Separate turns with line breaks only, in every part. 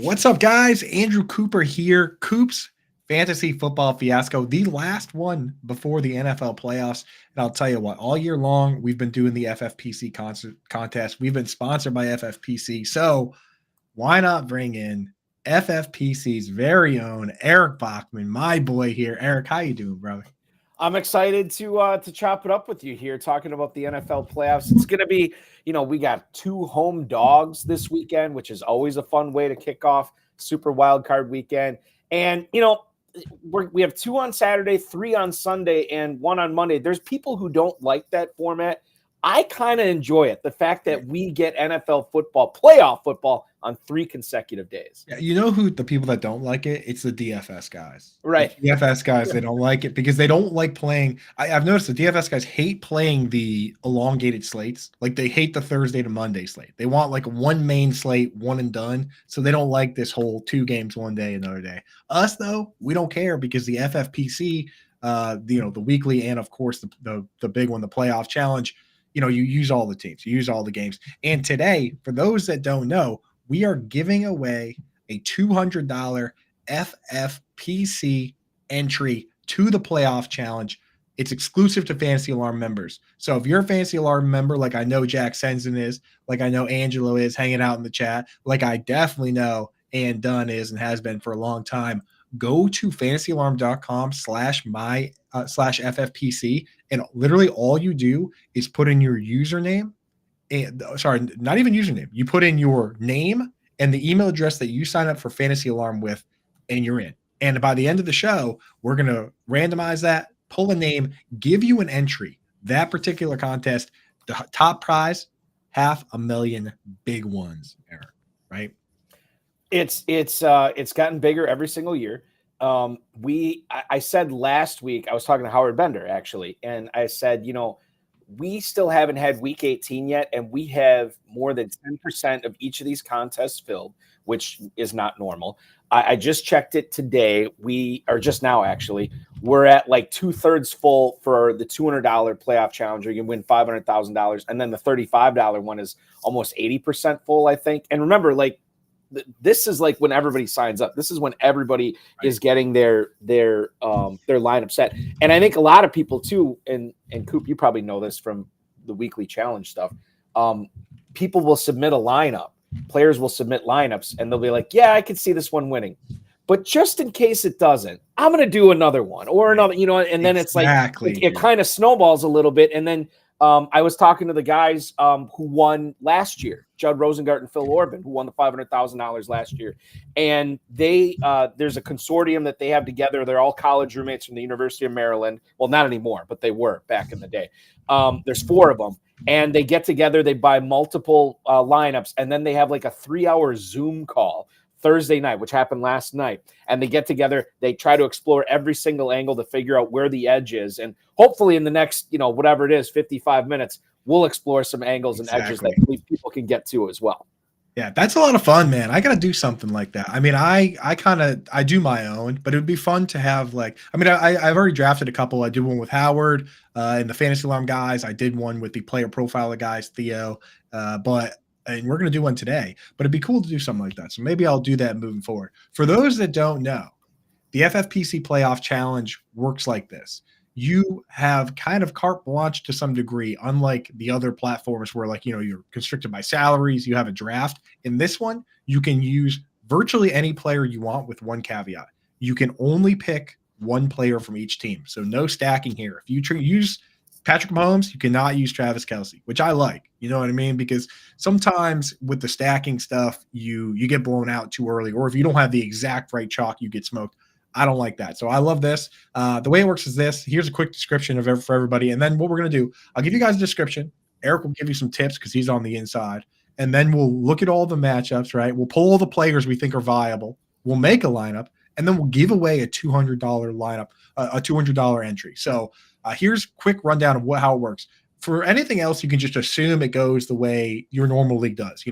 What's up, guys? Andrew Cooper here. Coop's Fantasy Football Fiasco, the last one before the NFL playoffs. And I'll tell you what, all year long, we've been doing the FFPC contest. We've been sponsored by FFPC. So why not bring in FFPC's very own Eric Balkman, my boy here. Eric, how you doing, brother?
I'm excited to chop it up with you here, talking about the NFL playoffs. It's going to be, we got 2 home dogs this weekend, which is always a fun way to kick off Super Wildcard weekend. And, we have 2 on Saturday, 3 on Sunday, and 1 on Monday. There's people who don't like that format. I kind of enjoy it. The fact that we get NFL football, playoff football, on 3 consecutive days.
Yeah, you know who the people that don't like it? It's the DFS guys.
Right.
The DFS guys, they don't like it because they don't like playing. I've noticed the DFS guys hate playing the elongated slates. Like they hate the Thursday to Monday slate. They want like one main slate, one and done. So they don't like this whole 2 games one day, another day. Us though, we don't care because the FFPC, the weekly and of course the big one, the playoff challenge. You use all the teams, you use all the games. And today, for those that don't know, we are giving away a $200 FFPC entry to the playoff challenge. It's exclusive to Fantasy Alarm members. So if you're a Fantasy Alarm member, like I know Jack Sensen is, like I know Angelo is hanging out in the chat, like I definitely know Ann Dunn is and has been for a long time, go to fantasyalarm.com/FFPC, and literally all you do is put in your username. And sorry, not even username. You put in your name and the email address that you sign up for Fantasy Alarm with, and you're in. And by the end of the show, we're going to randomize that, pull a name, give you an entry. That particular contest, the top prize, $500,000 big ones, Eric, right?
It's gotten bigger every single year. I said last week, I was talking to Howard Bender actually, and I said, we still haven't had week 18 yet, and we have more than 10% of each of these contests filled, which is not normal. I just checked it today. We are just now, actually. We're at like 2/3 full for the $200 playoff challenge. You can win $500,000. And then the $35 one is almost 80% full, I think. And remember, this is like when everybody signs up. This is when everybody is getting their lineup set. And I think a lot of people too, and Coop, you probably know this from the weekly challenge stuff. People will submit a lineup. Players will submit lineups and they'll be like, yeah, I can see this one winning. But just in case it doesn't, I'm going to do another one or another, and then it's like it kind of snowballs a little bit. And then I was talking to the guys who won last year, Judd Rosengart and Phil Orban, who won the $500,000 last year. And they there's a consortium that they have together. They're all college roommates from the University of Maryland. Well, not anymore, but they were back in the day. There's 4 of them. And they get together, they buy multiple lineups, and then they have like a 3-hour Zoom call Thursday night, which happened last night. And they get together, they try to explore every single angle to figure out where the edge is. And hopefully in the next, whatever it is, 55 minutes, we'll explore some angles and edges that people can get to as well.
Yeah, that's a lot of fun, man. I got to do something like that. I mean, I do my own, but it would be fun to have I've already drafted a couple. I did one with Howard and the Fantasy Alarm guys. I did one with the player profiler guys, Theo, and we're going to do one today, but it'd be cool to do something like that. So maybe I'll do that moving forward. For those that don't know, the FFPC Playoff Challenge works like this. You have kind of carte blanche to some degree, unlike the other platforms where you're constricted by salaries, you have a draft. In this one, you can use virtually any player you want with one caveat. You can only pick one player from each team. So no stacking here. If you use Patrick Mahomes, you cannot use Travis Kelce, which I like. You know what I mean? Because sometimes with the stacking stuff, you get blown out too early, or if you don't have the exact right chalk, you get smoked. I don't like that. So I love this. The way it works is this. Here's a quick description for everybody. And then what we're going to do, I'll give you guys a description. Eric will give you some tips because he's on the inside. And then we'll look at all the matchups, right? We'll pull all the players we think are viable. We'll make a lineup. And then we'll give away a $200 lineup, a $200 entry. So here's a quick rundown of how it works. For anything else, you can just assume it goes the way your normal league does.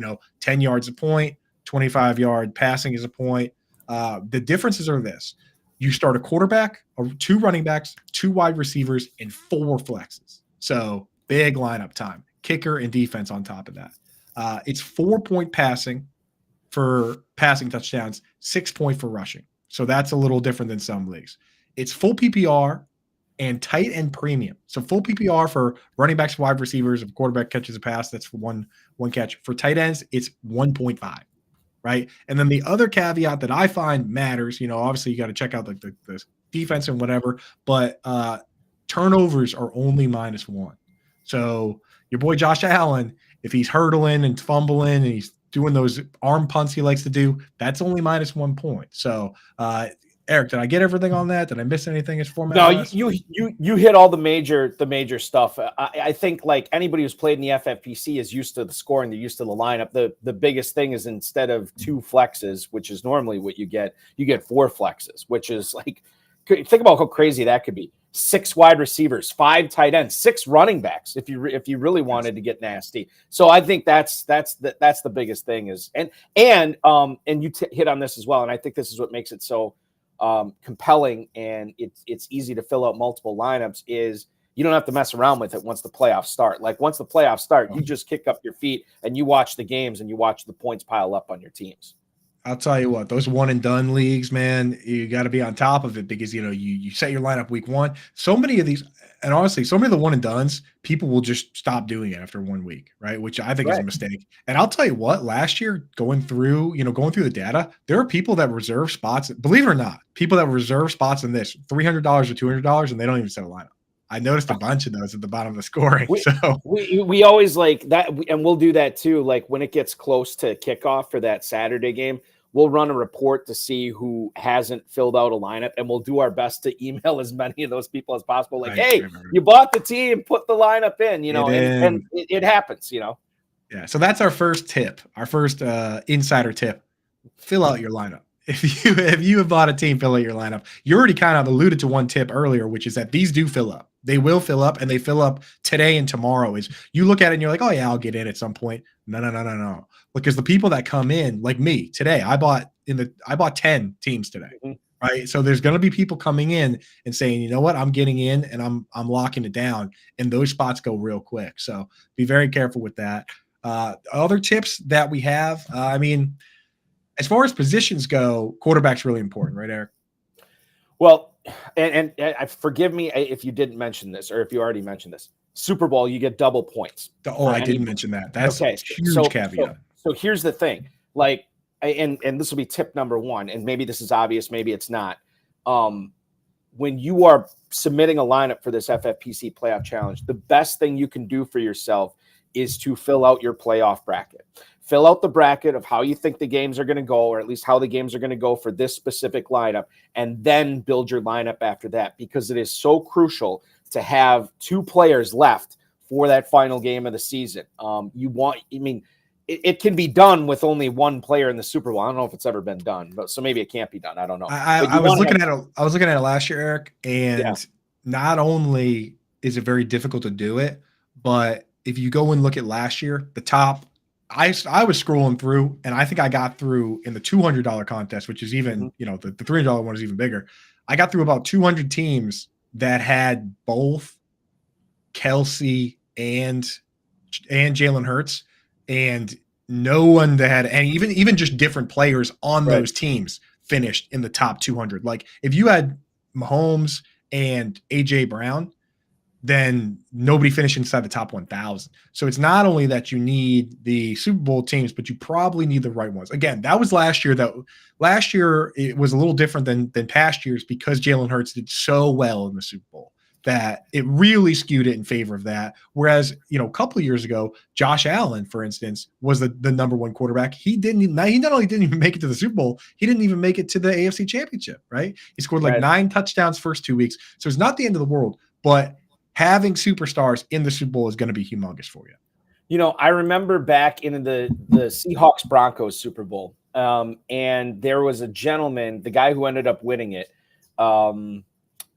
10 yards a point, 25-yard passing is a point. The differences are this. You start a quarterback, 2 running backs, 2 wide receivers, and 4 flexes. So big lineup time. Kicker and defense on top of that. It's 4-point passing, for passing touchdowns, 6 point for rushing. So that's a little different than some leagues. It's full PPR and tight end premium. So full PPR for running backs, wide receivers. If a quarterback catches a pass, that's for one catch. For tight ends, it's 1.5, right? And then the other caveat that I find matters, obviously you got to check out the defense and whatever, but turnovers are only -1. So your boy Josh Allen, if he's hurdling and fumbling and he's doing those arm punts he likes to do, that's only -1 point. So Eric, did I get everything on that? Did I miss anything as format?
No, you hit all the major stuff. I think like anybody who's played in the FFPC is used to the scoring, they're used to the lineup. The biggest thing is instead of 2 flexes, which is normally what you get 4 flexes, which is like, think about how crazy that could be. 6 wide receivers, 5 tight ends, 6 running backs. If you really wanted to get nasty, so I think that's the biggest thing is and you hit on this as well, and I think this is what makes it so compelling and it's easy to fill out multiple lineups is you don't have to mess around with it once the playoffs start. Like once the playoffs start, you just kick up your feet and you watch the games and you watch the points pile up on your teams.
I'll tell you what, those one and done leagues, man, you got to be on top of it because, you set your lineup week 1. So many of these, and honestly, so many of the one and dones, people will just stop doing it after 1 week, right? Which I think is a mistake. And I'll tell you what, last year, going through the data, there are people that reserve spots, believe it or not, people that reserve spots in this $300 or $200, and they don't even set a lineup. I noticed a bunch of those at the bottom of the scoring.
We always like that, and we'll do that too. Like when it gets close to kickoff for that Saturday game, we'll run a report to see who hasn't filled out a lineup, and we'll do our best to email as many of those people as possible. Like, hey, you bought the team, put the lineup in, and it happens,
Yeah, so that's our first tip, our first insider tip. Fill out your lineup. If you have bought a team, fill out your lineup. You already kind of alluded to one tip earlier, which is that these do fill up. They will fill up, and they fill up today and tomorrow. Is you look at it and you're like, oh yeah, I'll get in at some point. No. Because the people that come in, like me today, I bought 10 teams today, right? So there's going to be people coming in and saying, you know what, I'm getting in and I'm locking it down, and those spots go real quick. So be very careful with that. Other tips that we have, as far as positions go, quarterback's really important, right, Eric?
Well, and forgive me if you didn't mention this or if you already mentioned this. Super Bowl, you get double points.
I didn't mention that. That's okay. A huge caveat.
So here's the thing. Like, and this will be tip number 1, and maybe this is obvious, maybe it's not. When you are submitting a lineup for this FFPC Playoff Challenge, the best thing you can do for yourself is to fill out your playoff bracket. Fill out the bracket of how you think the games are going to go, or at least how the games are going to go for this specific lineup, and then build your lineup after that, because it is so crucial to have 2 players left for that final game of the season. It can be done with only 1 player in the Super Bowl. I don't know if it's ever been done, but so maybe it can't be done. I don't know.
I was looking at it last year, Eric, and not only is it very difficult to do it, but if you go and look at last year, the top, I was scrolling through, and I think I got through in the $200 contest, which is even, the $300 one is even bigger. I got through about 200 teams that had both Kelsey and Jalen Hurts, and no one that had any, even just different players on those teams finished in the top 200. Like if you had Mahomes and AJ Brown, then nobody finished inside the top 1,000. So it's not only that you need the Super Bowl teams, but you probably need the right ones. Again, that was last year. Last year it was a little different than past years because Jalen Hurts did so well in the Super Bowl that it really skewed it in favor of that. Whereas, a couple of years ago, Josh Allen, for instance, was the number 1 quarterback. He not only didn't even make it to the Super Bowl, he didn't even make it to the AFC Championship, right? He scored 9 touchdowns first 2 weeks. So it's not the end of the world, but having superstars in the Super Bowl is going to be humongous for you.
I remember back in the Seahawks Broncos Super Bowl, and there was a gentleman, the guy who ended up winning it.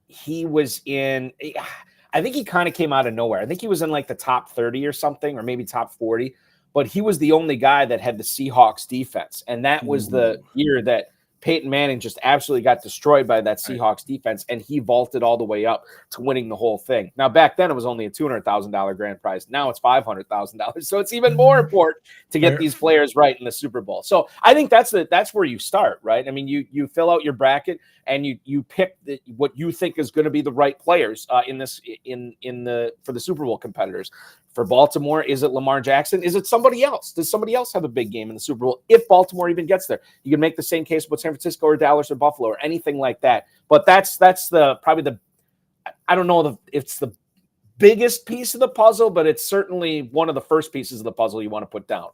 He was I think he kind of came out of nowhere. I think he was in like the top 30 or something, or maybe top 40, but he was the only guy that had the Seahawks defense. And that was the year that Peyton Manning just absolutely got destroyed by that Seahawks defense, and he vaulted all the way up to winning the whole thing. Now, back then, it was only a $200,000 grand prize. Now it's $500,000. So it's even more important to get these players right in the Super Bowl. So I think that's where you start, right? I mean, you fill out your bracket and you pick what you think is going to be the right players for the Super Bowl competitors. For Baltimore, is it Lamar Jackson? Is it somebody else? Does somebody else have a big game in the Super Bowl? If Baltimore even gets there, you can make the same case with San Francisco or Dallas or Buffalo or anything like that. But that's probably the, I don't know if it's the biggest piece of the puzzle, but it's certainly one of the first pieces of the puzzle you want to put down.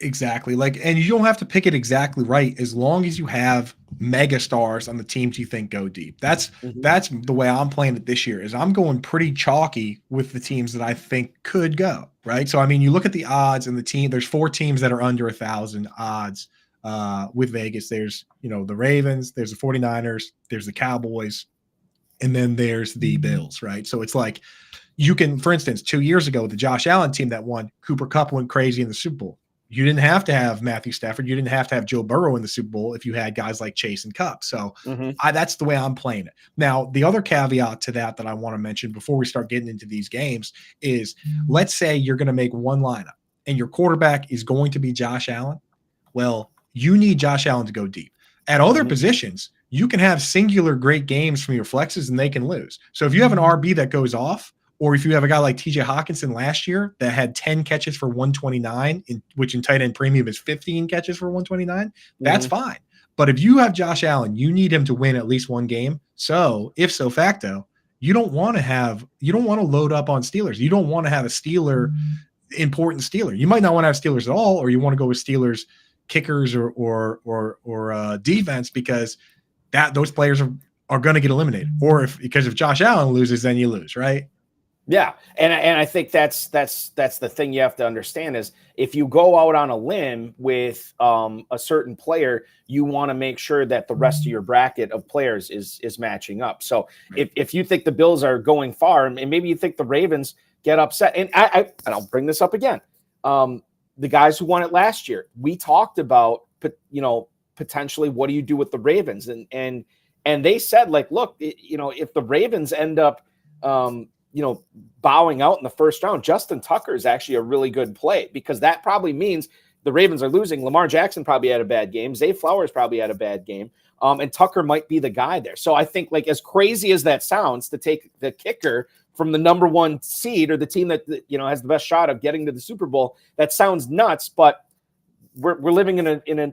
Exactly. And you don't have to pick it exactly right as long as you have mega stars on the teams you think go deep. That's the way I'm playing it this year. Is I'm going pretty chalky with the teams that I think could go, right? So I mean, you look at the odds and there's 4 teams that are under 1,000 odds with Vegas. There's, the Ravens, there's the 49ers, there's the Cowboys, and then there's the Bills, right? So it's like you can, for instance, 2 years ago, the Josh Allen team that won, Cooper Kupp went crazy in the Super Bowl. You didn't have to have Matthew Stafford. You didn't have to have Joe Burrow in the Super Bowl if you had guys like Chase and Kupp. So that's the way I'm playing it. Now, the other caveat to that I want to mention before we start getting into these games is, let's say you're going to make one lineup and your quarterback is going to be Josh Allen. Well, you need Josh Allen to go deep. At other positions, you can have singular great games from your flexes and they can lose. So if you have an RB that goes off, or if you have a guy like TJ Hawkinson last year that had 10 catches for 129, which in tight end premium is 15 catches for 129, that's fine. But if you have Josh Allen, you need him to win at least one game. So if so facto, you don't want to load up on Steelers. You don't want to have a important Steeler. You might not want to have Steelers at all, or you want to go with Steelers kickers or defense, because those players are going to get eliminated. Or because if Josh Allen loses, then you lose, right?
Yeah, and I think that's the thing you have to understand is if you go out on a limb with a certain player, you want to make sure that the rest of your bracket of players is matching up. So if you think the Bills are going far, and maybe you think the Ravens get upset, and I'll bring this up again, the guys who won it last year, we talked about potentially what do you do with the Ravens, and they said like, look, if the Ravens end up bowing out in the first round, Justin Tucker is actually a really good play, because that probably means the Ravens are losing. Lamar Jackson probably had a bad game. Zay Flowers probably had a bad game. And Tucker might be the guy there. So I think, like, as crazy as that sounds, to take the kicker from the number 1 seed or the team that has the best shot of getting to the Super Bowl, that sounds nuts, but we're living in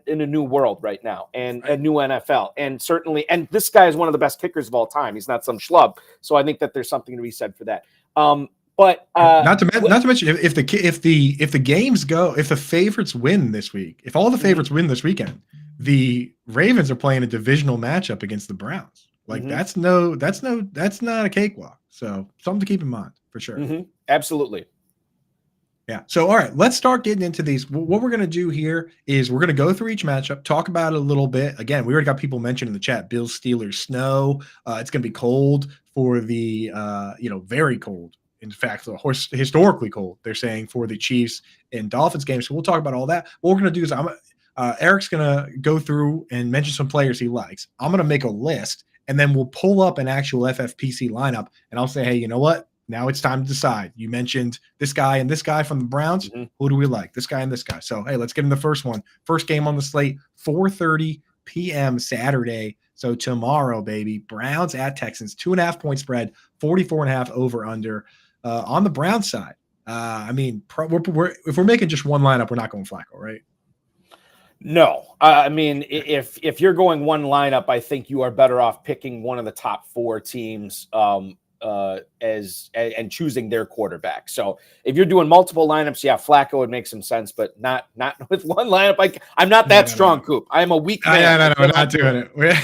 a new world right now, and a new NFL, and certainly, and this guy is one of the best kickers of all time. He's not some schlub, so I think that there's something to be said for that. But
not to mention if the games go, if the favorites win this week, if all the favorites win this weekend, the Ravens are playing a divisional matchup against the Browns. Like that's not a cakewalk. So something to keep in mind for sure.
Absolutely.
Yeah. So, all right, let's start getting into these. What we're going to do here is we're going to go through each matchup, talk about it a little bit. Again, we already got people mentioned in the chat, Bills, Steelers, snow. It's going to be cold for the, very cold. In fact, historically cold, they're saying, for the Chiefs and Dolphins game. So we'll talk about all that. What we're going to do is Eric's going to go through and mention some players he likes. I'm going to make a list, and then we'll pull up an actual FFPC lineup, and I'll say, hey, you know what? Now it's time to decide. You mentioned this guy and this guy from the Browns. Who do we like? This guy and this guy. So, hey, let's get in the first one. First game on the slate, 4:30 p.m. Saturday. So tomorrow, baby. Browns at Texans, 2.5-point spread, 44.5 over under. On the Browns side, if we're making just one lineup, we're not going Flacco, right?
No. If you're going one lineup, I think you are better off picking one of the top 4 teams and choosing their quarterback. So if you're doing multiple lineups, yeah, Flacco would make some sense, but not with one lineup. I'm not that strong, Coop. I am a weak man.
We're not doing it. We're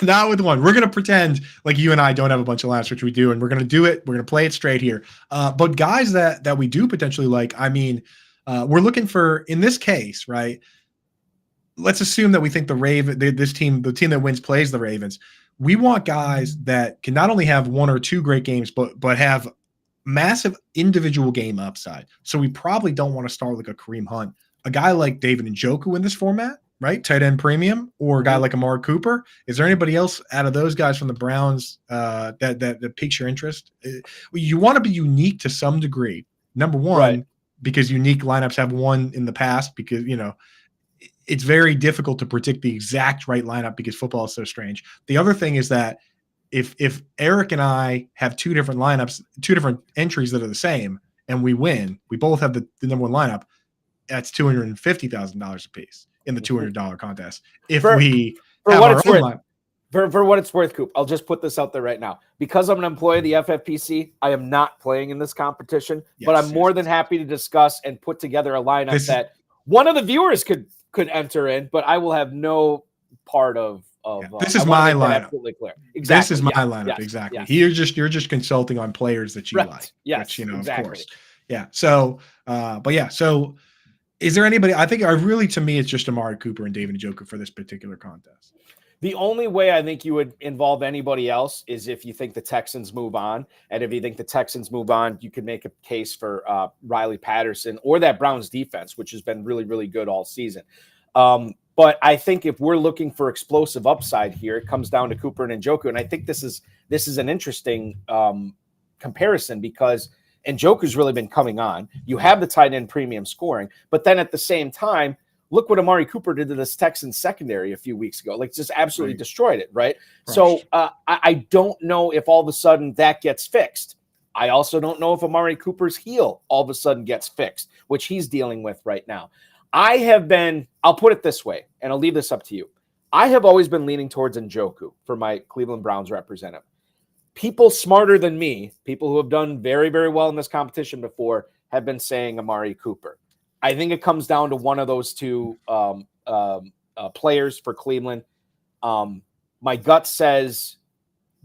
not with one. We're going to pretend like you and I don't have a bunch of lineups, which we do, and we're going to do it. We're going to play it straight here. But guys that we do potentially like, we're looking for, in this case, right? Let's assume that we think the team that wins plays the Ravens. We want guys that can not only have 1 or 2 great games, but have massive individual game upside. So we probably don't want to start like a Kareem Hunt. A guy like David Njoku in this format, right? Tight end premium, or a guy like Amari Cooper. Is there anybody else out of those guys from the Browns that piques your interest? You want to be unique to some degree. Number one,
Right.
because unique lineups have won in the past, because it's very difficult to predict the exact right lineup because football is so strange. The other thing is that if Eric and I have two different lineups, two different entries that are the same, and we win, we both have the number one lineup. That's $250,000 a piece in the $200 contest. If we have
what
our
it's
own
worth,
line,
for what it's worth, Coop, I'll just put this out there right now. Because I'm an employee of the FFPC, I am not playing in this competition, but I'm more than happy to discuss and put together a lineup that one of the viewers could enter in, but I will have no part of.
This is my lineup.
Absolutely clear. Exactly.
This is my lineup.
Yes,
exactly.
Yes.
You're just consulting on players that you like.
Yes.
Which,
exactly.
of course. Yeah. So, but yeah. So, is there anybody? I think to me, it's just Amari Cooper and David Njoku for this particular contest.
The only way I think you would involve anybody else is if you think the Texans move on. And if you think the Texans move on, you could make a case for Riley Patterson or that Browns defense, which has been really, really good all season. But I think if we're looking for explosive upside here, it comes down to Cooper and Njoku. And I think this is an interesting comparison because Njoku's really been coming on. You have the tight end premium scoring, but then at the same time, look what Amari Cooper did to this Texans secondary a few weeks ago. Like just absolutely destroyed it, right? So I don't know if all of a sudden that gets fixed. I also don't know if Amari Cooper's heel all of a sudden gets fixed, which he's dealing with right now. I'll put it this way, and I'll leave this up to you. I have always been leaning towards Njoku for my Cleveland Browns representative. People smarter than me, people who have done very, very well in this competition before, have been saying Amari Cooper. I think it comes down to one of those two players for Cleveland. My gut says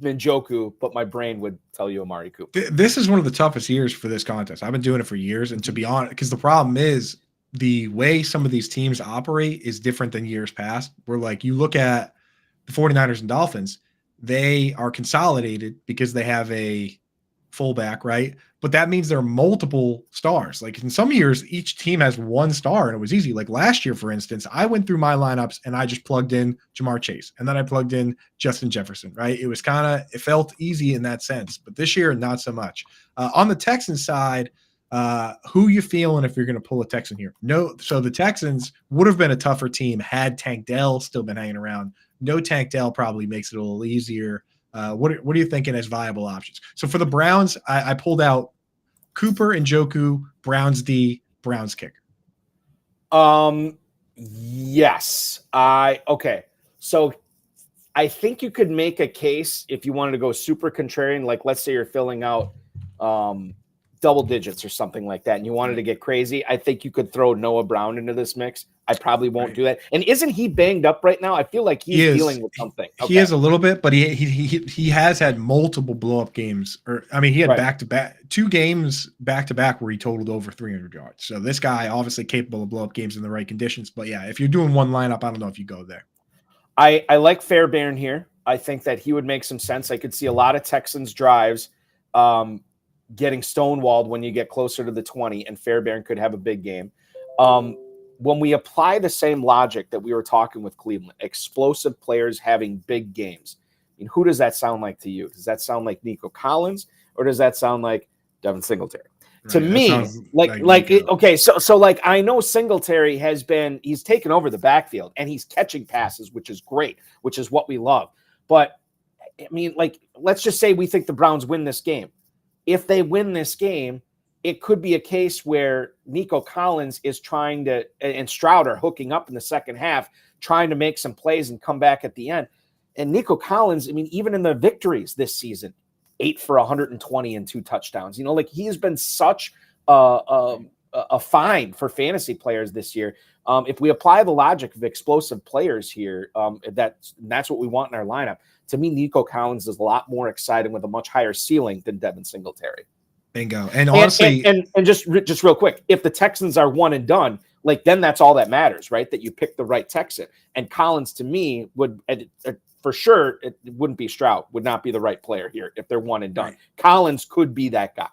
Njoku, but my brain would tell you Amari Cooper.
This is one of the toughest years for this contest. I've been doing it for years, and to be honest, because the problem is the way some of these teams operate is different than years past. Where like you look at the 49ers and Dolphins, they are consolidated because they have a fullback, right? But that means there are multiple stars. Like in some years, each team has one star and it was easy. Like last year, for instance, I went through my lineups and I just plugged in Jamar Chase and then I plugged in Justin Jefferson, right? It felt easy in that sense, but this year, not so much. On the Texans side, who you feeling if you're going to pull a Texan here? No. So the Texans would have been a tougher team had Tank Dell still been hanging around. No Tank Dell probably makes it a little easier. What are you thinking as viable options? So for the Browns, I pulled out Cooper and Njoku, Browns D, Browns kicker.
Yes. Okay. So I think you could make a case if you wanted to go super contrarian, like let's say you're filling out double digits or something like that, and you wanted to get crazy. I think you could throw Noah Brown into this mix. I probably won't do that. And isn't he banged up right now? I feel like he's dealing with something. Okay.
He is a little bit, but he has had multiple blow up games. He had back-to-back 2 games back-to-back where he totaled over 300 yards. So this guy obviously capable of blow up games in the right conditions. But yeah, if you're doing one lineup, I don't know if you go there.
I like Fairbairn here. I think that he would make some sense. I could see a lot of Texans drives getting stonewalled when you get closer to the 20, and Fairbairn could have a big game. When we apply the same logic that we were talking with Cleveland, explosive players having big games, I mean, who does that sound like to you? Does that sound like Nico Collins, or does that sound like Devin Singletary? Right, to me, so I know Singletary he's taken over the backfield and he's catching passes, which is great, which is what we love. But I mean, like, let's just say we think the Browns win this game. If they win this game, it could be a case where Nico Collins is trying to, and Stroud are hooking up in the second half, trying to make some plays and come back at the end. And Nico Collins, I mean, even in the victories this season, 8 for 120 and 2 touchdowns. You know, like he has been such a find for fantasy players this year. If we apply the logic of explosive players here, that's what we want in our lineup. To me, Nico Collins is a lot more exciting with a much higher ceiling than Devin Singletary.
Bingo. And honestly,
and just real quick, if the Texans are one and done, like then that's all that matters, right? That you pick the right Texan. And Collins, to me, would for sure it wouldn't be Stroud, would not be the right player here if they're one and done. Right. Collins could be that guy.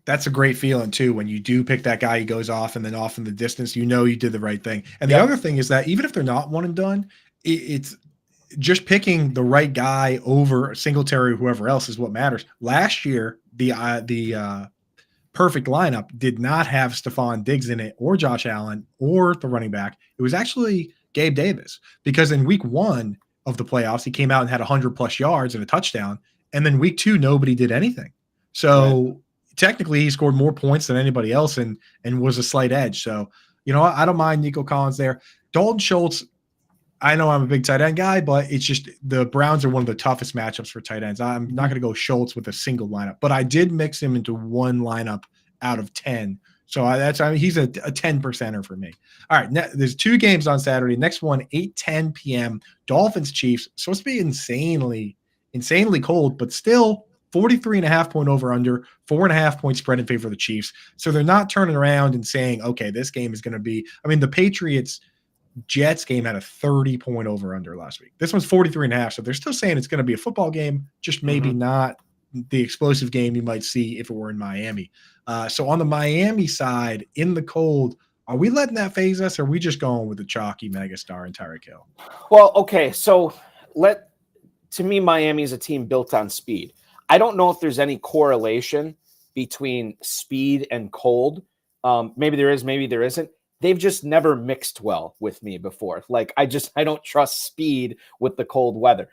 That's a great feeling too. When you do pick that guy, he goes off and then off in the distance, you know, you did the right thing. And the
Yep.
other thing is that even if they're not one and done, it's just picking the right guy over Singletary or whoever else is what matters. Last year, the perfect lineup did not have Stephon Diggs in it or Josh Allen or the running back. It was actually Gabe Davis, because in week 1 of the playoffs, he came out and had 100 plus yards and a touchdown. And then week 2, nobody did anything. So technically he scored more points than anybody else and was a slight edge. So, you know, I don't mind Nico Collins there. Dalton Schultz, I know I'm a big tight end guy, but it's just the Browns are one of the toughest matchups for tight ends. I'm not going to go Schultz with a single lineup, but I did mix him into one lineup out of 10. So he's a 10%er for me. All right, there's 2 games on Saturday. Next one, 8:10 p.m. Dolphins Chiefs. Supposed to be insanely cold, but still 43.5 point over under, 4.5 point spread in favor of the Chiefs. So they're not turning around and saying, okay, this game is going to be. I mean, the Patriots Jets game had a 30 point over under last week. This one's 43.5. So they're still saying it's going to be a football game, just maybe not the explosive game you might see if it were in Miami. So on the Miami side, in the cold, are we letting that phase us, or are we just going with the chalky megastar and Tyreek Hill?
Well, okay. So to me, Miami is a team built on speed. I don't know if there's any correlation between speed and cold. Maybe there is, maybe there isn't. They've just never mixed well with me before. Like I don't trust speed with the cold weather.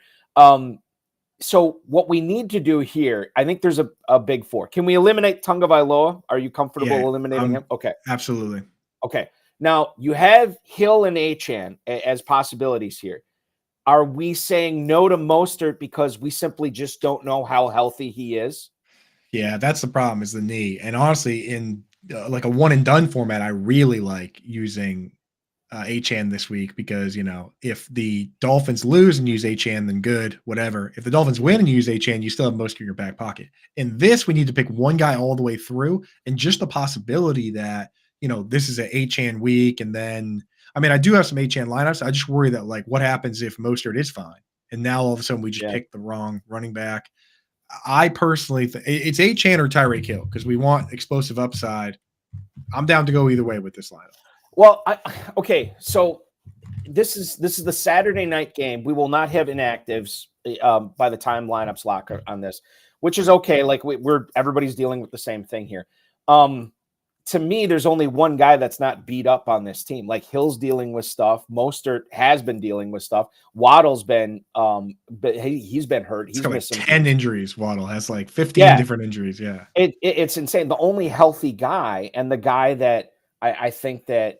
So what we need to do here, I think there's a big 4. Can we eliminate Tunga Vailoa? Are you comfortable eliminating him? Okay.
Absolutely.
Okay. Now you have Hill and Achane as possibilities here. Are we saying no to Mostert because we simply just don't know how healthy he is?
Yeah, that's the problem, is the knee. And honestly, in like a one and done format, I really like using Achane this week because, you know, if the Dolphins lose and use Achane, then good, whatever. If the Dolphins win and use Achane, you still have most of your back pocket. In this, we need to pick one guy all the way through, and just the possibility that, you know, this is an Achane week. And then, I mean, I do have some Achane lineups. I just worry that, like, what happens if Mostert is fine? And now all of a sudden we just pick the wrong running back. I personally think it's Achane or Tyreek Hill because we want explosive upside. I'm down to go either way with this lineup.
Well, okay. So this is the Saturday night game. We will not have inactives by the time lineups lock on this, which is okay. Like everybody's dealing with the same thing here. To me, there's only one guy that's not beat up on this team. Like Hill's dealing with stuff. Mostert has been dealing with stuff. Waddle's been, but he's been hurt. He's
missed 10 injuries. Waddle has like 15 different injuries. Yeah,
it's insane. The only healthy guy, and the guy that I think that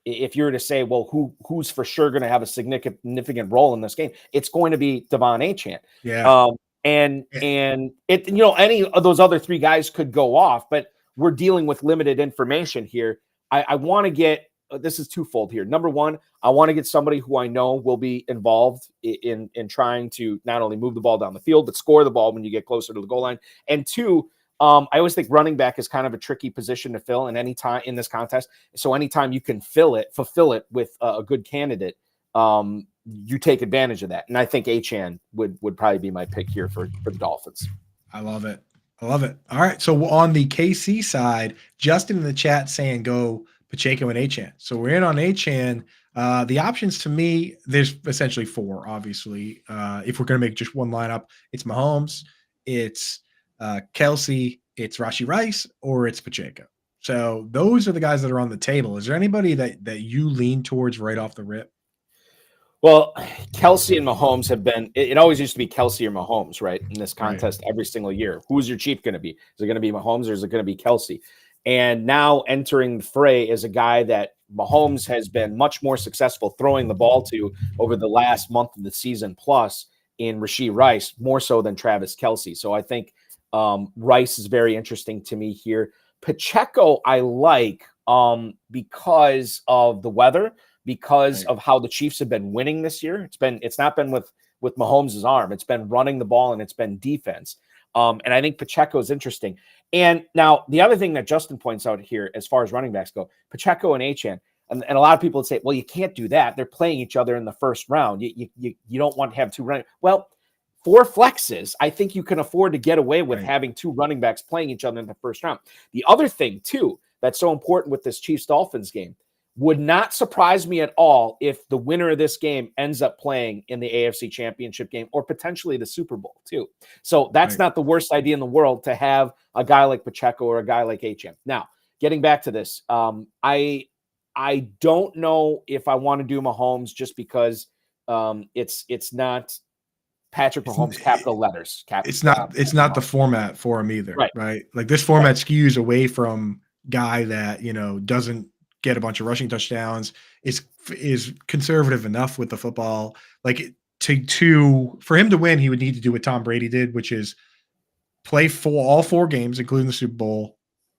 if you were to say, well, who's for sure going to have a significant role in this game, it's going to be Devon Achane.
Yeah,
and it, you know, any of those other 3 guys could go off, but we're dealing with limited information here. I want to get, this is twofold here. Number one, I want to get somebody who I know will be involved in trying to not only move the ball down the field, but score the ball when you get closer to the goal line. And 2, I always think running back is kind of a tricky position to fill in any time in this contest. So anytime you can fulfill it with a good candidate, you take advantage of that. And I think Achane would probably be my pick here for the Dolphins.
I love it. I love it. All right. So on the KC side, Justin in the chat saying go Pacheco and Achane. So we're in on Achane. The options to me, there's essentially 4, obviously. If we're going to make just one lineup, it's Mahomes, it's Kelsey, it's Rashee Rice, or it's Pacheco. So those are the guys that are on the table. Is there anybody that you lean towards right off the rip?
Well, Kelsey and Mahomes have been, it always used to be Kelsey or Mahomes, right? In this contest every single year. Who's your chief going to be? Is it going to be Mahomes or is it going to be Kelsey? And now entering the fray is a guy that Mahomes has been much more successful throwing the ball to over the last month of the season plus in Rashee Rice, more so than Travis Kelsey. So I think Rice is very interesting to me here. Pacheco I like because of the weather, because of how the Chiefs have been winning this year. It's not been with Mahomes' arm. It's been running the ball and it's been defense. And I think Pacheco is interesting. And now the other thing that Justin points out here, as far as running backs go, Pacheco and Achane, and a lot of people would say, well, you can't do that. They're playing each other in the first round. You don't want to have 2 running. Well, 4 flexes, I think you can afford to get away with
Right.
having 2 running backs playing each other in the first round. The other thing, too, that's so important with this Chiefs-Dolphins game, would not surprise me at all if the winner of this game ends up playing in the AFC Championship game or potentially the Super Bowl, too. So that's
Right.
not the worst idea in the world to have a guy like Pacheco or a guy like HM. Now, getting back to this, I don't know if I want to do Mahomes just because it's not Patrick Mahomes, capital letters.
It's not the format for him either,
Right.
right? Like this format skews away from guy that, doesn't get a bunch of rushing touchdowns, is conservative enough with the football. Like for him to win, he would need to do what Tom Brady did, which is play all 4 games, including the Super Bowl,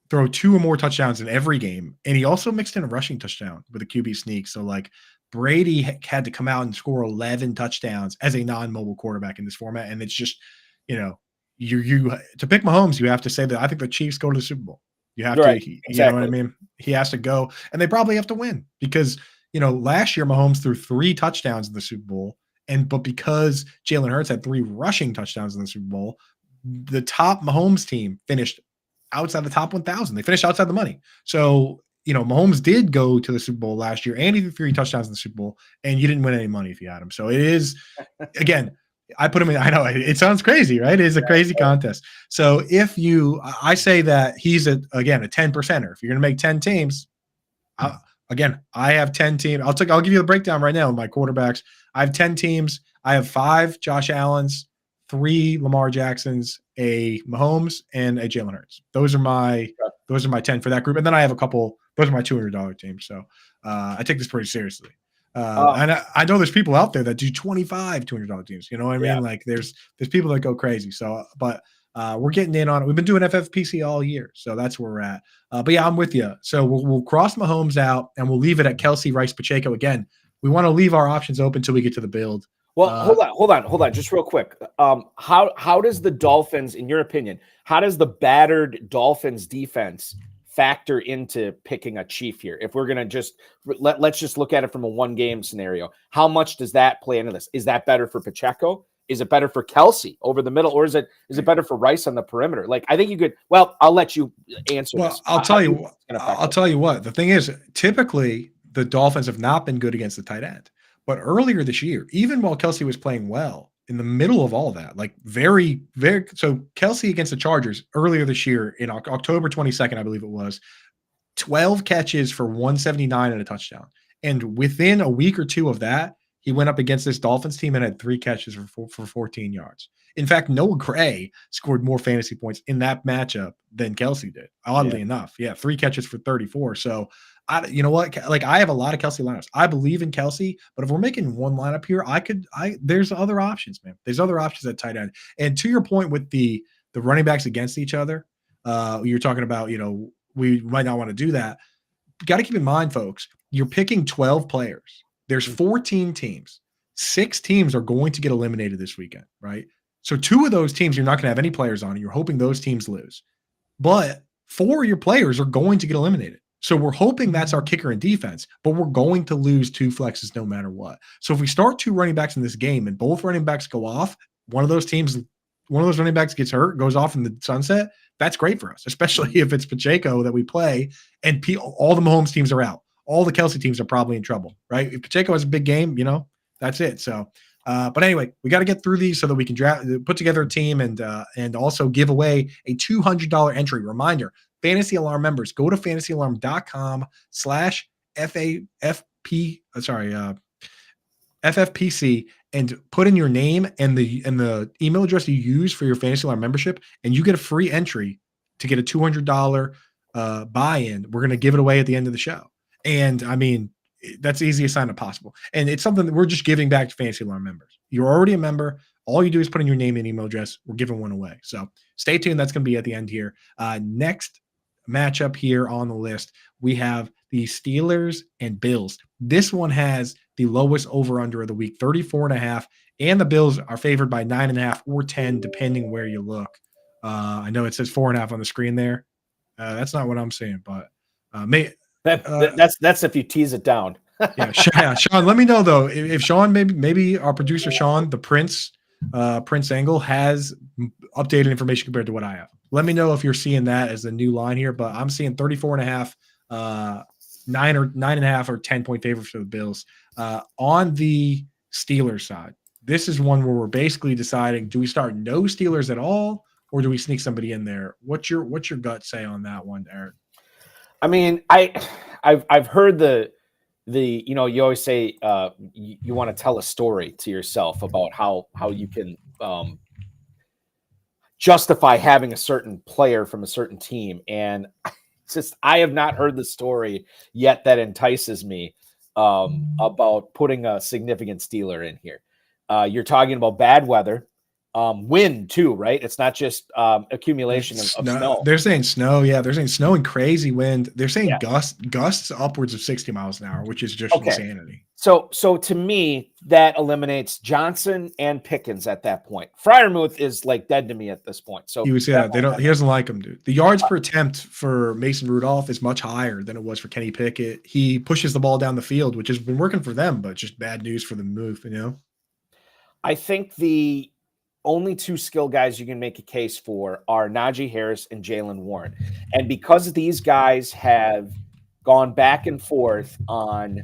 throw 2 or more touchdowns in every game. And he also mixed in a rushing touchdown with a QB sneak. So like Brady had to come out and score 11 touchdowns as a non-mobile quarterback in this format. And it's just, you to pick Mahomes, you have to say that I think the Chiefs go to the Super Bowl. You have to, you know what I mean? He has to go, and they probably have to win because, last year Mahomes threw 3 touchdowns in the Super Bowl. But because Jalen Hurts had 3 rushing touchdowns in the Super Bowl, the top Mahomes team finished outside the top 1,000. They finished outside the money. So, Mahomes did go to the Super Bowl last year, and he threw 3 touchdowns in the Super Bowl, and you didn't win any money if you had him. So it is, again, I put him in. I know it sounds crazy, right? It is a crazy contest. So I say that he's a 10%er. If you're going to make 10 teams, I have 10 teams. I'll give you the breakdown right now of my quarterbacks. I have 10 teams. I have 5 Josh Allens, 3 Lamar Jacksons, a Mahomes, and a Jalen Hurts. Those are my 10 for that group. And then I have a couple. Those are my $200 teams. So I take this pretty seriously. And I know there's people out there that do 25 $200 teams. You know what I mean?
Yeah.
Like there's people that go crazy. So, but we're getting in on it. We've been doing FFPC all year, so that's where we're at. But yeah, I'm with you. So we'll cross Mahomes out and we'll leave it at Kelsey, Rice, Pacheco. Again, we want to leave our options open until we get to the build.
Well, hold on, just real quick. How does the Dolphins, in your opinion, how does the battered Dolphins defense factor into picking a Chief here? If we're gonna let's just look at it from a 1-game scenario, how much does that play into this? Is that better for Pacheco? Is it better for Kelsey over the middle, or is it better for Rice on the perimeter? Like I think you could. Well, I'll let you answer.
Well,
this.
I'll tell you what. The thing is, typically the Dolphins have not been good against the tight end. But earlier this year, even while Kelsey was playing well, in the middle of all that, like very, very, so Kelsey against the Chargers earlier this year in October 22nd, I believe it was, 12 catches for 179 and a touchdown. And within a week or 2 of that, he went up against this Dolphins team and had 3 catches for 14 yards. In fact, Noah Gray scored more fantasy points in that matchup than Kelsey did, oddly enough. Yeah, 3 catches for 34. So, you know what? Like I have a lot of Kelsey lineups. I believe in Kelsey, but if we're making one lineup here, there's other options, man. There's other options at tight end. And to your point with the running backs against each other, you're talking about, we might not want to do that. Got to keep in mind, folks, you're picking 12 players. There's 14 teams. 6 teams are going to get eliminated this weekend, right? So 2 of those teams, you're not going to have any players on. You're hoping those teams lose. But 4 of your players are going to get eliminated. So we're hoping that's our kicker and defense, but we're going to lose 2 flexes no matter what. So if we start 2 running backs in this game and both running backs go off, one of those running backs gets hurt, goes off in the sunset, that's great for us, especially if it's Pacheco that we play and all the Mahomes teams are out. All the Kelsey teams are probably in trouble, right? If Pacheco has a big game, that's it. So, but anyway, we got to get through these so that we can put together a team and also give away a $200 entry. Reminder, Fantasy Alarm members, go to FFPC and put in your name and the email address you use for your Fantasy Alarm membership, and you get a free entry to get a $200 buy-in. We're going to give it away at the end of the show. And I mean, that's the easiest sign up possible. And it's something that we're just giving back to Fantasy Alarm members. You're already a member. All you do is put in your name and email address. We're giving one away. So stay tuned. That's going to be at the end here. Next matchup here on the list, we have the Steelers and Bills. This one has the lowest over-under of the week, 34.5, and the Bills are favored by 9.5 or 10, depending where you look. I know it says 4.5 on the screen there. That's not what I'm saying, but
that's if you tease it down.
yeah, Sean, let me know though if Sean, maybe our producer Sean, the Prince, Prince Angle has updated information compared to what I have. Let me know if you're seeing that as the new line here, but I'm seeing 34.5, 9.5 or 10-point favorites for the Bills. On the Steelers side, this is one where we're basically deciding, do we start no Steelers at all, or do we sneak somebody in there? What's your gut say on that one, Eric?
I mean, I've heard the you always say you want to tell a story to yourself about how you can justify having a certain player from a certain team, and I have not heard the story yet that entices me about putting a significant Steeler in here. You're talking about bad weather. Wind too, right? It's not just accumulation of snow.
They're saying snow. Yeah, they're saying snow and crazy wind. They're saying gusts upwards of 60 miles an hour, which is just insanity.
So to me, that eliminates Johnson and Pickens at that point. Freiermuth is like dead to me at this point. So
he was, he doesn't like him, dude. The yards per attempt for Mason Rudolph is much higher than it was for Kenny Pickett. He pushes the ball down the field, which has been working for them, but just bad news for the move,
I think the only two skill guys you can make a case for are Najee Harris and Jaylen Warren. And because these guys have gone back and forth on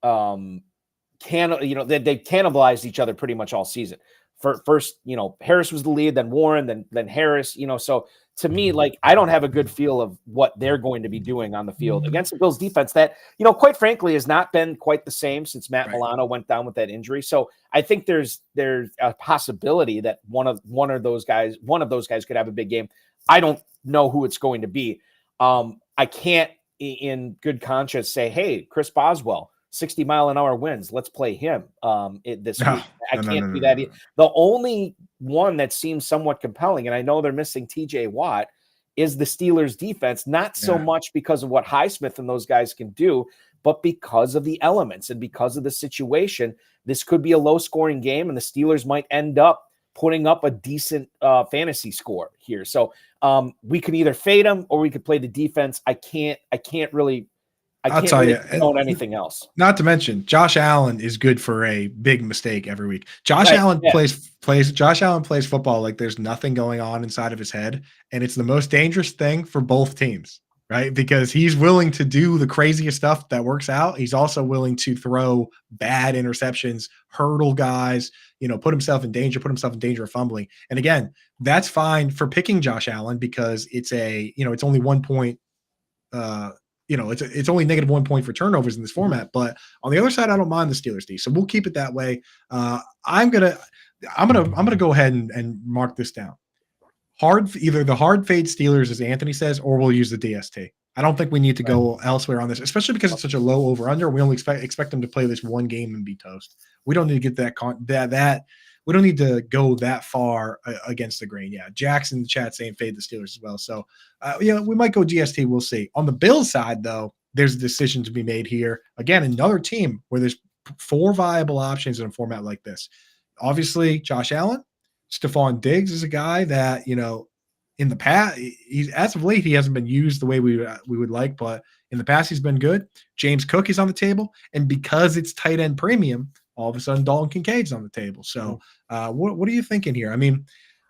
they've cannibalized each other pretty much all season. First, Harris was the lead, then Warren, then Harris, so to me, like, I don't have a good feel of what they're going to be doing on the field against the Bills defense that, quite frankly, has not been quite the same since Matt Milano went down with that injury. So I think there's a possibility that one of those guys could have a big game. I don't know who it's going to be. I can't in good conscience say, hey, Chris Boswell, 60-mile-an-hour winds, let's play him this week. I can't do that. The only one that seems somewhat compelling, and I know they're missing TJ Watt, is the Steelers defense, not so much because of what Highsmith and those guys can do, but because of the elements and because of the situation. This could be a low-scoring game, and the Steelers might end up putting up a decent fantasy score here. So we can either fade them or we could play the defense. I can't really own anything else.
Not to mention, Josh Allen is good for a big mistake every week. Josh Allen plays football like there's nothing going on inside of his head, and it's the most dangerous thing for both teams, right? Because he's willing to do the craziest stuff that works out. He's also willing to throw bad interceptions, hurdle guys, put himself in danger of fumbling. And again, that's fine for picking Josh Allen because it's it's only 1 point. It's only negative 1 point for turnovers in this format, but on the other side, I don't mind the Steelers D. So we'll keep it that way. I'm gonna go ahead and mark this down. Either the hard fade Steelers, as Anthony says, or we'll use the DST. I don't think we need to go elsewhere on this, especially because it's such a low over under. We only expect them to play this one game and be toast. We don't need to get that. We don't need to go that far against the grain. Yeah, Jackson in the chat saying fade the Steelers as well. So, we might go DST. We'll see. On the Bills side, though, there's a decision to be made here. Again, another team where there's 4 viable options in a format like this. Obviously, Josh Allen, Stephon Diggs is a guy that, in the past, as of late, he hasn't been used the way we would like, but in the past, he's been good. James Cook is on the table, and because it's tight end premium, all of a sudden Dalton Kincaid's on the table. So what are you thinking here? I mean,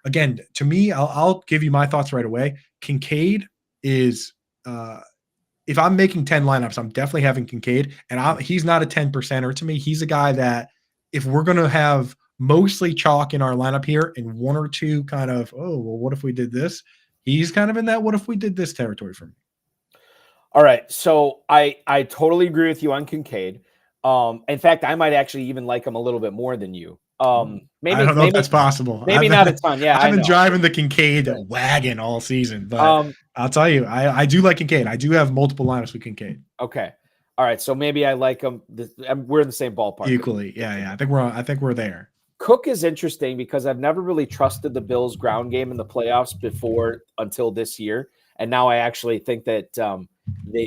again, to me, I'll give you my thoughts right away. Kincaid is if I'm making 10 lineups, I'm definitely having Kincaid, and he's not a 10%er to me. He's a guy that if we're going to have mostly chalk in our lineup here and 1 or 2 kind of, what if we did this? He's kind of in that what if we did this territory for me.
All right. So I totally agree with you on Kincaid. In fact, I might actually even like him a little bit more than you. Maybe
I don't know if that's possible.
Maybe not a ton. Yeah,
I've been driving the Kincaid wagon all season, but I'll tell you, I do like Kincaid. I do have multiple lineups with Kincaid.
Okay, all right. So maybe I like him. We're in the same ballpark.
Equally, yeah. I think we're there.
Cook is interesting because I've never really trusted the Bills' ground game in the playoffs before until this year, and now I actually think that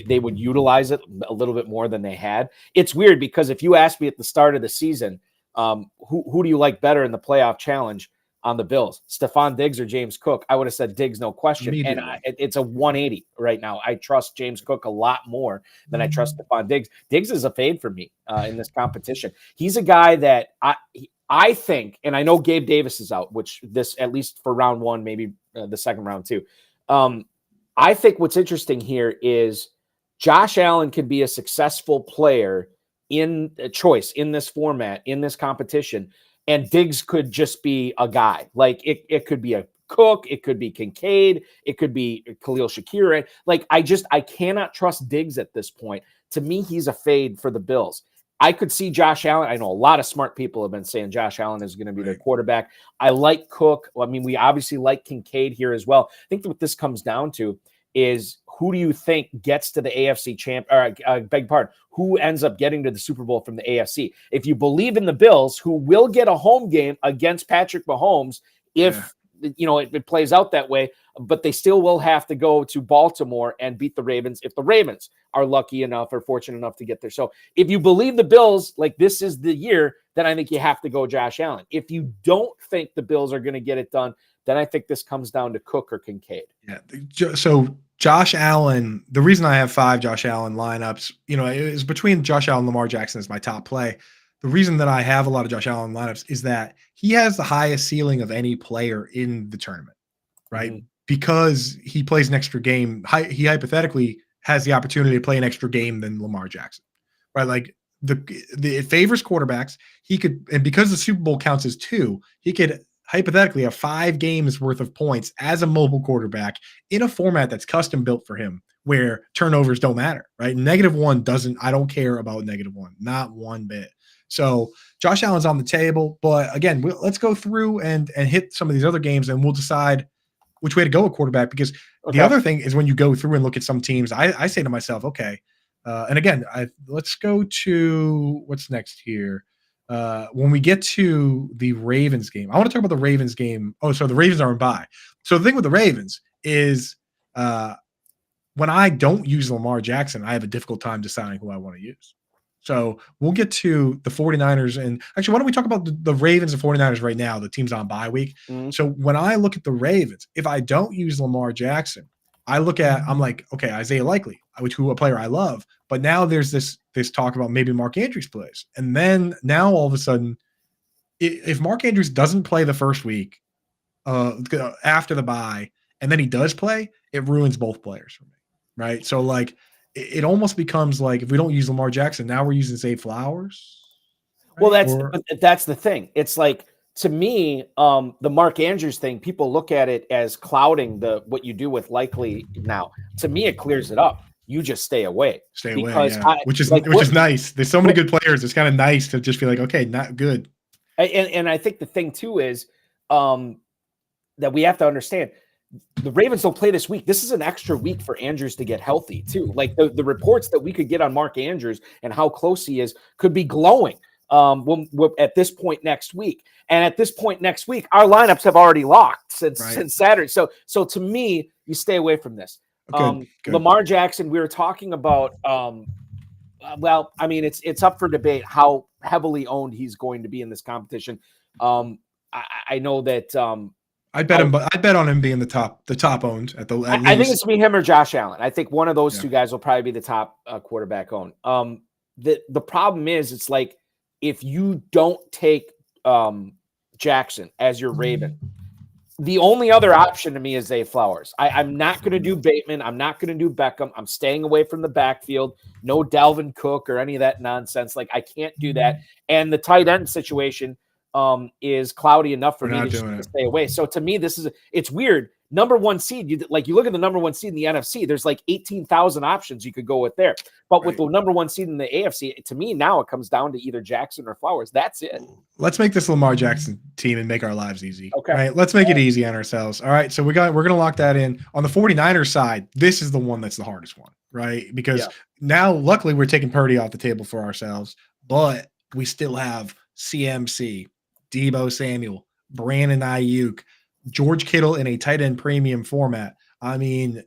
they would utilize it a little bit more than they had. It's weird because if you asked me at the start of the season, who do you like better in the playoff challenge on the Bills, Stephon Diggs or James Cook, I would have said Diggs, no question. And it's a 180 right now. I trust James Cook a lot more than I trust Stephon Diggs. Diggs is a fade for me in this competition. He's a guy that I think, and I know Gabe Davis is out, which this, at least for round one, maybe the second round too. I think what's interesting here is Josh Allen could be a successful player in a choice in this format, in this competition, and Diggs could just be a guy. Like it could be a Cook, it could be Kincaid, it could be Khalil Shakir. Like I cannot trust Diggs at this point. To me, he's a fade for the Bills. I could see Josh Allen. I know a lot of smart people have been saying Josh Allen is going to be their quarterback. I like Cook. I mean, we obviously like Kincaid here as well. I think that what this comes down to is who do you think gets to the AFC champ, or beg pardon, who ends up getting to the Super Bowl from the AFC? If you believe in the Bills, who will get a home game against Patrick Mahomes if it plays out that way, but they still will have to go to Baltimore and beat the Ravens if the Ravens are lucky enough or fortunate enough to get there. So if you believe the Bills, like this is the year, then I think you have to go Josh Allen. If you don't think the Bills are going to get it done, then I think this comes down to Cook or Kincaid.
Yeah. So Josh Allen, the reason I have 5 Josh Allen lineups, is between Josh Allen and Lamar Jackson as my top play. The reason that I have a lot of Josh Allen lineups is that he has the highest ceiling of any player in the tournament, right? Mm-hmm. Because he plays an extra game. He hypothetically has the opportunity to play an extra game than Lamar Jackson, right? Like it favors quarterbacks. He could, and because the Super Bowl counts as 2, he could hypothetically have 5 games worth of points as a mobile quarterback in a format that's custom built for him, where turnovers don't matter, right? -1 doesn't. I don't care about -1, not one bit. So Josh Allen's on the table, but again, let's go through and hit some of these other games, and we'll decide which way to go at quarterback. Because the other thing is when you go through and look at some teams, I say to myself, okay, and again, let's go to what's next here. When we get to the Ravens game, I want to talk about the Ravens game. Oh, so the Ravens are in bye. So the thing with the Ravens is when I don't use Lamar Jackson, I have a difficult time deciding who I want to use. So we'll get to the 49ers. And actually, why don't we talk about the Ravens and 49ers right now? The team's on bye week. Mm-hmm. So when I look at the Ravens, if I don't use Lamar Jackson, I'm like, okay, Isaiah Likely, a player I love. But now there's this talk about maybe Mark Andrews plays. And then now all of a sudden, if Mark Andrews doesn't play the first week after the bye, and then he does play, it ruins both players for me, right? So like, it almost becomes like if we don't use Lamar Jackson, now we're using Zay Flowers.
Right? Well, that's the thing. It's like, to me, the Mark Andrews thing, people look at it as clouding what you do with Likely now. To me, it clears it up. You just stay away.
Yeah. Which is nice. There's so many good players. It's kind of nice to just be like, okay, not good.
And I think the thing too is that we have to understand. The Ravens don't play this week. This is an extra week for Andrews to get healthy too. Like the reports that we could get on Mark Andrews and how close he is could be glowing at this point next week. And at this point next week, our lineups have already locked since Saturday. So to me, you stay away from this. Good. Lamar Jackson, we were talking about. Well, I mean, it's up for debate how heavily owned he's going to be in this competition. I know that.
I'd bet on him being the top owned at least.
I think it's to be him or Josh Allen. I think one of those two guys will probably be the top quarterback owned. The problem is, it's like if you don't take Jackson as your Raven, the only other option to me is Zay Flowers. I'm not going to do Bateman. I'm not going to do Beckham. I'm staying away from the backfield. No Dalvin Cook or any of that nonsense. Like I can't do that. And the tight end situation is cloudy enough for me to just stay away. So to me, it's weird. Number 1 seed, you look at the number 1 seed in the NFC, there's like 18,000 options you could go with there. But with the number 1 seed in the AFC, to me now it comes down to either Jackson or Flowers. That's it.
Let's make this Lamar Jackson team and make our lives easy. Okay. Right? Let's make it easy on ourselves. All right. So we're going to lock that in. On the 49ers side, this is the one that's the hardest one, right? Because now luckily we're taking Purdy off the table for ourselves, but we still have CMC, Deebo Samuel, Brandon Ayuk, George Kittle in a tight end premium format. I mean,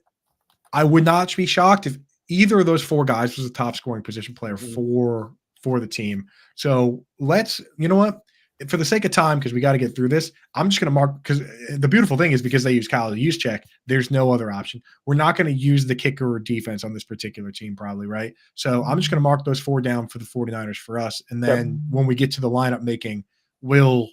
I would not be shocked if either of those 4 guys was a top scoring position player for the team. So you know what? For the sake of time, because we got to get through this, I'm just going to mark, because the beautiful thing is because they use Kyle Juszczyk, there's no other option. We're not going to use the kicker or defense on this particular team probably, right? So I'm just going to mark those 4 down for the 49ers for us. And then when we get to the lineup making, will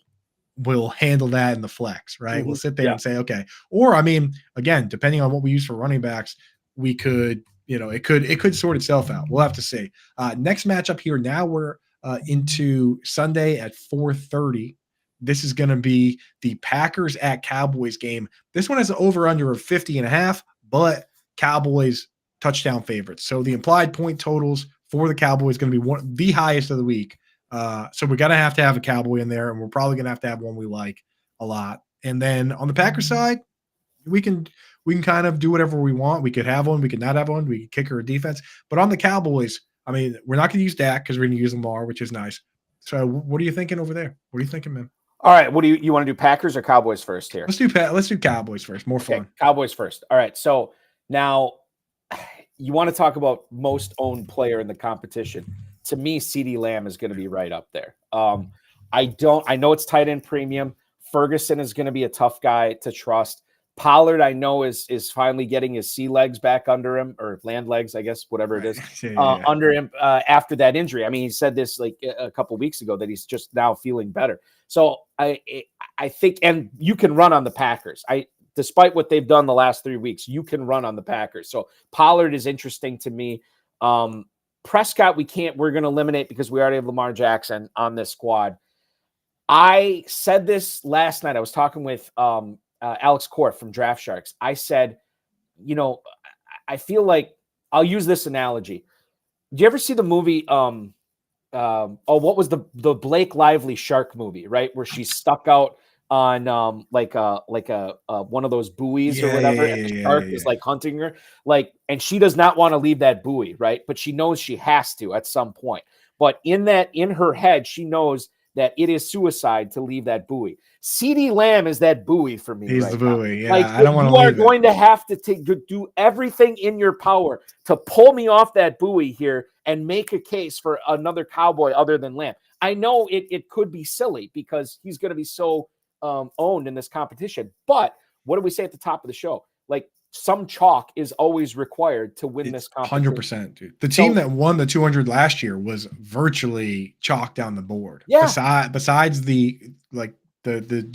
handle that in the flex, right?
Mm-hmm.
We'll sit there and say, okay. Or I mean, again, depending on what we use for running backs, we could, it could sort itself out. We'll have to see. Next matchup here. Now we're into Sunday at 4:30. This is going to be the Packers at Cowboys game. This one has an over-under of 50.5, but Cowboys touchdown favorites. So the implied point totals for the Cowboys going to be the highest of the week. So we're gonna have to have a Cowboy in there, and we're probably gonna have to have one we like a lot. And then on the Packers side, we can kind of do whatever we want. We could have one, we could not have one, we could kicker or defense. But on the Cowboys, I mean, we're not gonna use Dak because we're gonna use Lamar, which is nice. So what are you thinking over there? What are you thinking, man?
All right, what do you want to do? Packers or Cowboys first here?
Let's do Cowboys first. More fun.
Cowboys first. All right. So now you want to talk about most owned player in the competition. To me, CeeDee Lamb is going to be right up there. I know it's tight end premium. Ferguson is going to be a tough guy to trust. Pollard, I know, is finally getting his sea legs back under him, or land legs, I guess, whatever it is, under him after that injury. I mean, he said this like a couple weeks ago that he's just now feeling better. So I think, and you can run on the Packers. Despite what they've done the last 3 weeks, you can run on the Packers. So Pollard is interesting to me. Prescott, we're going to eliminate because we already have Lamar Jackson on this squad. I said this last night. I was talking with Alex Court from Draft Sharks. I said, I feel like I'll use this analogy. Did you ever see the movie? What was the Blake Lively shark movie, right? Where she's stuck out on one of those buoys or whatever, and the shark is like hunting her, and she does not want to leave that buoy, right? But she knows she has to at some point. But in her head, she knows that it is suicide to leave that buoy. CeeDee Lamb is that buoy for me.
He's
right
the
now.
buoy. Yeah, I don't want to.
You are going to have to do everything in your power to pull me off that buoy here and make a case for another Cowboy other than Lamb. I know it could be silly because he's going to be so owned in this competition. But what do we say at the top of the show? Like, some chalk is always required to win this competition.
100%, dude. The team that won the 200 last year was virtually chalk down the board.
Yeah.
Besides the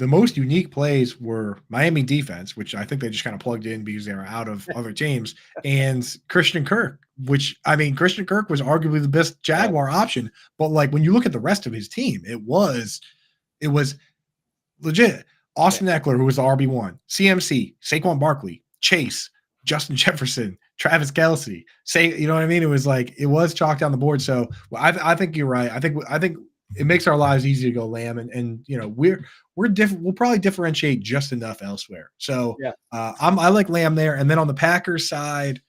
most unique plays were Miami defense, which I think they just kind of plugged in because they were out of other teams, and Christian Kirk, which, I mean, Christian Kirk was arguably the best Jaguar option. But like, when you look at the rest of his team, it was legit. Austin Eckler, who was the RB1, CMC, Saquon Barkley, Chase, Justin Jefferson, Travis Kelce. You know what I mean? It was chalk down the board. So I think you're right. I think it makes our lives easy to go Lamb, and we're different. We'll probably differentiate just enough elsewhere. So I like Lamb there. And then on the Packers side,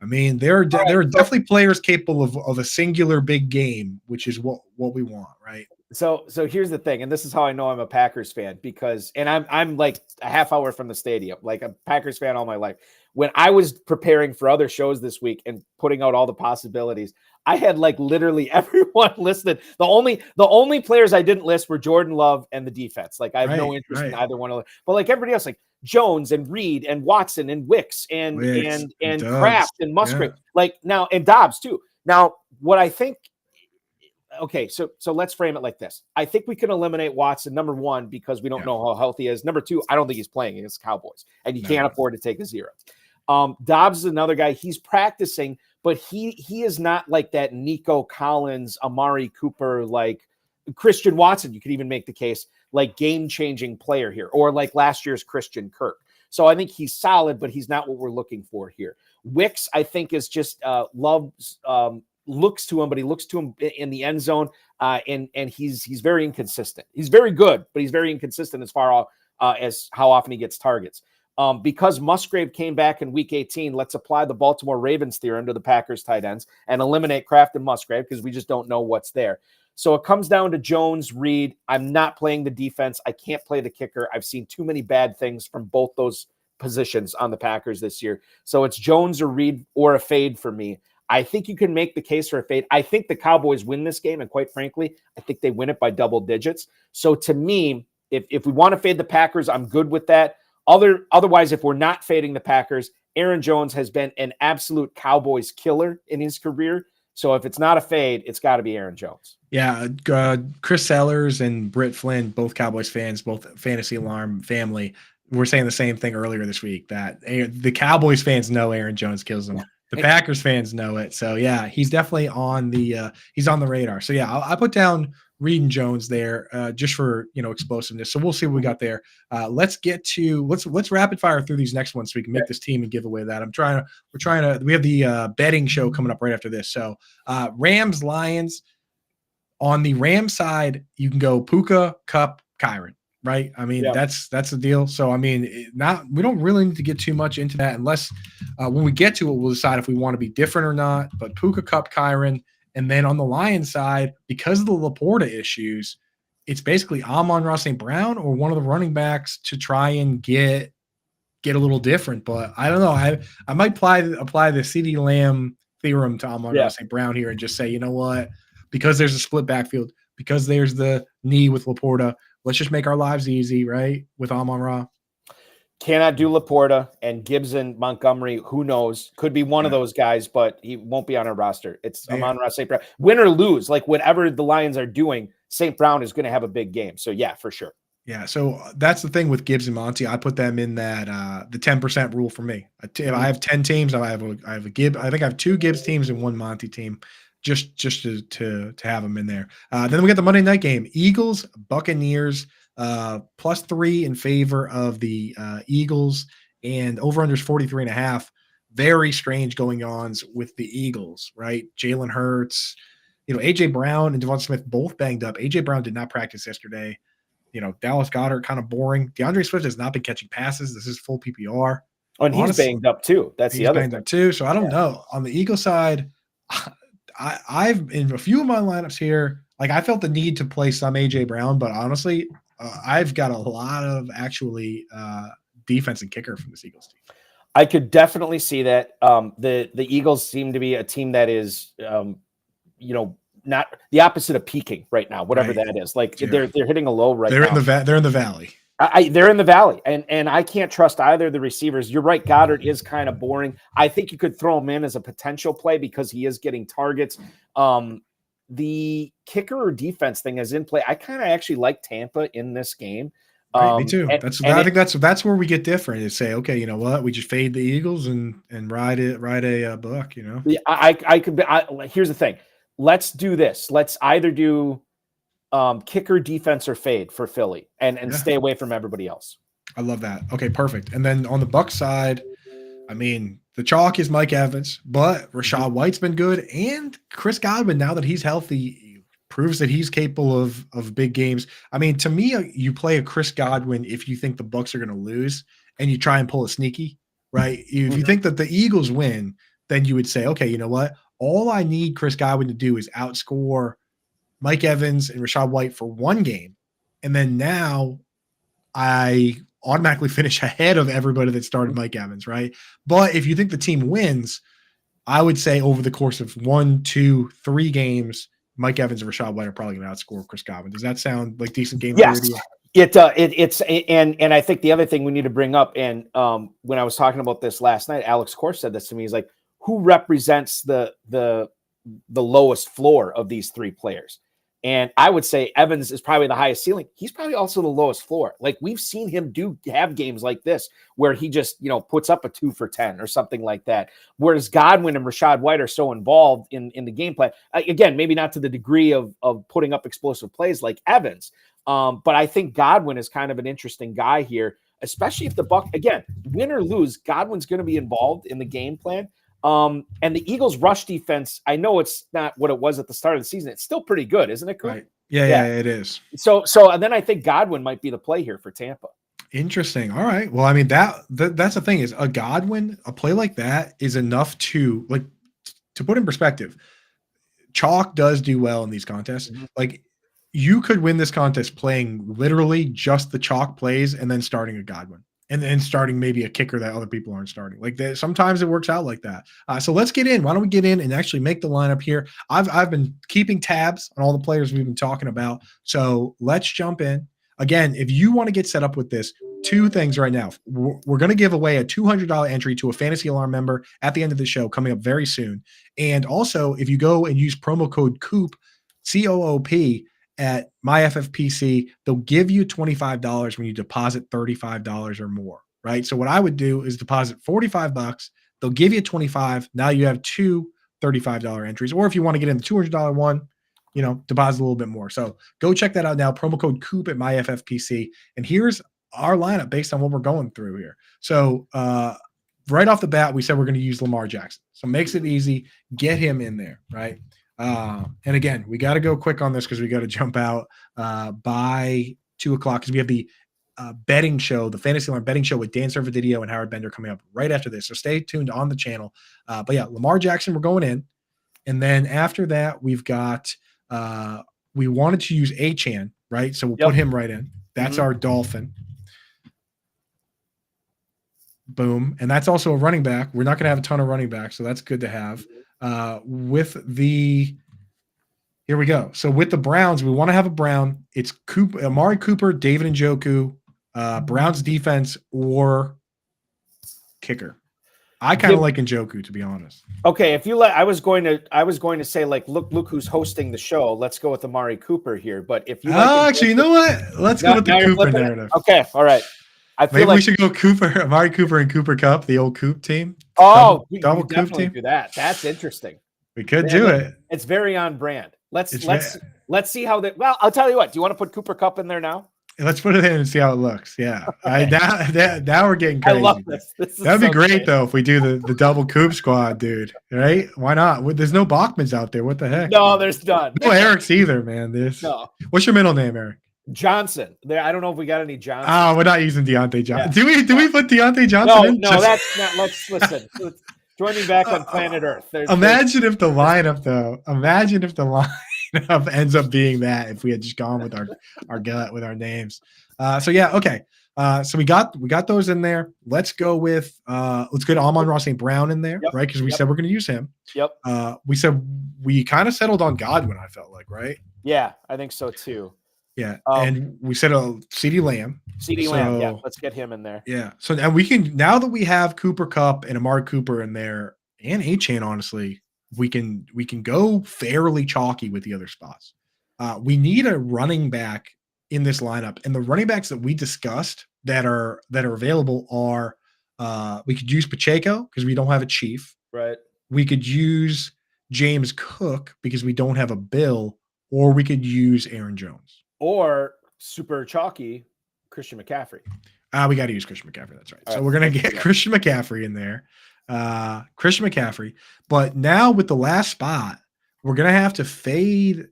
I mean, there are definitely players capable of a singular big game, which is what we want, right?
So here's the thing, and this is how I know I'm a Packers fan, because I'm like a half hour from the stadium, like a Packers fan all my life. When I was preparing for other shows this week and putting out all the possibilities, I had like literally everyone listed. The only players I didn't list were Jordan Love and the defense. Like, I have no interest in either one of them. But like everybody else, like Jones and Reed and Watson and Wicks and Kraft and Musgrave, like now, and Dobbs too. Now, what I think. Okay, so let's frame it like this. I think we can eliminate Watson, number one, because we don't know how healthy he is. Number two, I don't think he's playing against the Cowboys, and you can't afford to take a zero. Dobbs is another guy. He's practicing, but he is not like that Nico Collins, Amari Cooper, like Christian Watson. You could even make the case like game-changing player here, or like last year's Christian Kirk. So I think he's solid, but he's not what we're looking for here. Wicks, I think, is just looks to him, but he looks to him in the end zone, and he's very inconsistent. He's very good, but he's very inconsistent as far as how often he gets targets. Because Musgrave came back in Week 18, let's apply the Baltimore Ravens theorem to the Packers tight ends and eliminate Kraft and Musgrave because we just don't know what's there. So it comes down to Jones, Reed. I'm not playing the defense. I can't play the kicker. I've seen too many bad things from both those positions on the Packers this year. So it's Jones or Reed or a fade for me. I think you can make the case for a fade. I think the Cowboys win this game, and quite frankly, I think they win it by double digits. So to me, if we want to fade the Packers, I'm good with that. Otherwise, if we're not fading the Packers, Aaron Jones has been an absolute Cowboys killer in his career. So if it's not a fade, it's got to be Aaron Jones.
Yeah, Chris Sellers and Britt Flynn, both Cowboys fans, both Fantasy Alarm family, were saying the same thing earlier this week, that the Cowboys fans know Aaron Jones kills them. The Packers fans know it. So yeah, he's definitely on the he's on the radar. So yeah, I put down Reed and Jones there just for explosiveness. So we'll see what we got there. Let's rapid fire through these next ones so we can make this team and give away that. We have the betting show coming up right after this. So Rams Lions. On the Rams side, you can go Puka, Kupp, Kyren, right? I mean, that's the deal. So I mean, we don't really need to get too much into that unless when we get to it, we'll decide if we want to be different or not. But Puka, Kupp, Kyren, and then on the Lions side, because of the Laporta issues, it's basically Amon-Ra St. Brown or one of the running backs to try and get a little different. But I don't know. I might apply the CeeDee Lamb theorem to Amon-Ra St. Brown here and just say, you know what? Because there's a split backfield, because there's the knee with Laporta, let's just make our lives easy, right? With Amon-Ra.
Cannot do Laporta and Gibson, Montgomery. Who knows? Could be one of those guys, but he won't be on our roster. It's Amon-Ra St. Brown. Win or lose, like whatever the Lions are doing, St. Brown is going to have a big game. So yeah, for sure.
Yeah, so that's the thing with Gibbs and Monty. I put them in that the 10% rule for me. If I have 10 teams, I have a Gibbs. I think I have 2 Gibbs teams and 1 Monty team. Just to have them in there. Then we got the Monday night game. Eagles, Buccaneers, +3 in favor of the Eagles, and over-under is 43.5. Very strange going-ons with the Eagles, right? Jalen Hurts, A.J. Brown and Devonta Smith both banged up. A.J. Brown did not practice yesterday. Dallas Goedert kind of boring. DeAndre Swift has not been catching passes. This is full PPR.
Oh, and he's banged up too. That's the other thing.
He's banged up too, so I don't know. On the Eagles side, I've in a few of my lineups here, like I felt the need to play some AJ Brown, but honestly, I've got a lot of actually defense and kicker from this Eagles team.
I could definitely see that. The Eagles seem to be a team that is, not the opposite of peaking right now, whatever that is. Like they're hitting a low right now.
They're in the valley.
They're in the valley, and I can't trust either of the receivers. You're right. Goddard is kind of boring. I think you could throw him in as a potential play because he is getting targets. The kicker or defense thing is in play. I kind of actually like Tampa in this game.
Right, me too. I think that's where we get different. Is say, okay, you know what? We just fade the Eagles and ride a buck.
Yeah, here's the thing. Let's do this. Let's either do kicker, defense, or fade for Philly and stay away from everybody else.
I love that. Okay, perfect. And then on the Bucs side, I mean, the chalk is Mike Evans, but Rachaad White's been good, and Chris Godwin, now that he's healthy, proves that he's capable of big games. I mean, to me, you play a Chris Godwin if you think the Bucs are going to lose, and you try and pull a sneaky, right? If you think that the Eagles win, then you would say, okay, you know what? All I need Chris Godwin to do is outscore Mike Evans and Rachaad White for one game, and then now I automatically finish ahead of everybody that started Mike Evans, right? But if you think the team wins, I would say over the course of 1, 2, 3 games, Mike Evans and Rachaad White are probably going to outscore Chris Godwin. Does that sound like decent game theory to you?
It's I think the other thing we need to bring up, and when I was talking about this last night, Alex Kors said this to me. He's like, who represents the lowest floor of these 3 players? And I would say Evans is probably the highest ceiling. He's probably also the lowest floor. Like we've seen him have games like this where he just, puts up a 2 for 10 or something like that. Whereas Godwin and Rachaad White are so involved in the game plan. Again, maybe not to the degree of putting up explosive plays like Evans. But I think Godwin is kind of an interesting guy here, especially if the Bucs, again, win or lose, Godwin's going to be involved in the game plan. And the Eagles' rush defense, I know it's not what it was at the start of the season. It's still pretty good, isn't it, Coop?
Right. Yeah, it is.
So, and then I think Godwin might be the play here for Tampa.
Interesting. All right. Well, I mean, that's the thing is a play like that is enough to put in perspective. Chalk does do well in these contests. Mm-hmm. Like you could win this contest playing literally just the chalk plays and then starting a Godwin. And then starting maybe a kicker that other people aren't starting. Like that, sometimes it works out like that. So let's get in. Why don't we get in and actually make the lineup here? I've been keeping tabs on all the players we've been talking about. So let's jump in. Again, if you want to get set up with this, two things right now. We're going to give away a $200 entry to a Fantasy Alarm member at the end of the show coming up very soon. And also, if you go and use promo code Coop, COOP, at my FFPC, they'll give you $25 when you deposit $35 or more, right? So what I would do is deposit $45. They'll give you 25. Now you have two $35 entries. Or if you want to get in the $200 one, deposit a little bit more. So go check that out now. Promo code Coop at my FFPC. And here's our lineup based on what we're going through here. So right off the bat, we said we're going to use Lamar Jackson. So makes it easy. Get him in there, right? And again, we got to go quick on this because we got to jump out by 2:00 because we have the betting show, the Fantasy Alarm betting show with Dan Servadidio and Howard Bender coming up right after this. So stay tuned on the channel. But yeah, Lamar Jackson, we're going in. And then after that, we've got we wanted to use Achane, right? So we'll put him right in. That's our Dolphin. Boom. And that's also a running back. We're not going to have a ton of running backs, so that's good to have. Here we go. So with the Browns, we want to have a Brown. It's Amari Cooper, David Njoku, Browns defense, or kicker. I kind of like Njoku, to be honest.
Okay, if you let, I was going to say, like, look who's hosting the show. Let's go with Amari Cooper here. But if you
actually, you know what? Let's go with the Cooper narrative.
Okay, all right.
Maybe we should go Amari Cooper and Cooper Kupp, the old Coop team.
Oh,
double Coop team.
Do that. That's interesting.
We could do it.
It's very on brand. Let's see how that. Well, I'll tell you what. Do you want to put Cooper Kupp in there now?
Let's put it in and see how it looks. Yeah. Now we're getting crazy.
I love this.
That'd be great though if we do the double Coop squad, dude. Right? Why not? There's no Bachmans out there. What the heck?
No, there's none.
No Eric's either, man.
No.
What's your middle name, Eric?
Johnson. I don't know if we got any Johnson.
Oh, we're not using Deontay Johnson. Yeah. Do we put Deontay Johnson in?
No, that's not. Let's listen. Join me back on planet Earth.
Imagine if the lineup ends up being that if we had just gone with our gut with our names. So yeah, okay. So we got those in there. Let's go to Amon-Ra St. Brown in there, right? Because we said we're going to use him.
Yep.
We said we kind of settled on Godwin, I felt like, right?
Yeah, I think so too.
Yeah, and we said CeeDee Lamb.
Lamb, yeah. Let's get him in there.
Yeah. So and we can, now that we have Cooper Kupp and Amari Cooper in there and Achane, honestly, we can go fairly chalky with the other spots. We need a running back in this lineup, and the running backs that we discussed that are available are we could use Pacheco because we don't have a Chief.
Right.
We could use James Cook because we don't have a Bill, or we could use Aaron Jones. Or
super chalky, Christian McCaffrey.
We got to use Christian McCaffrey. That's right. So we're going to get Christian McCaffrey in there. Christian McCaffrey. But now with the last spot, we're going to have to fade.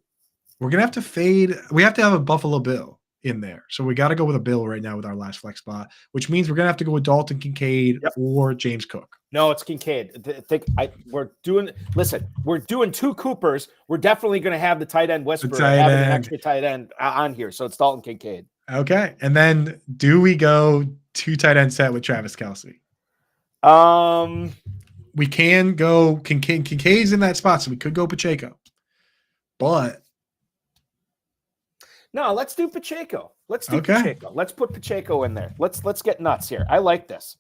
We have to have a Buffalo Bill in there. So we got to go with a Bill right now with our last flex spot, which means we're going to have to go with Dalton Kincaid or James Cook.
No, it's Kincaid. We're doing two Coopers. We're definitely going to have the tight end whisperer having an extra tight end on here. So it's Dalton Kincaid.
Okay. And then do we go 2 tight end set with Travis Kelce? We can go Kincaid's in that spot, so we could go Pacheco. But
no, let's do Pacheco. Pacheco. Let's put Pacheco in there. Let's get nuts here. I like this.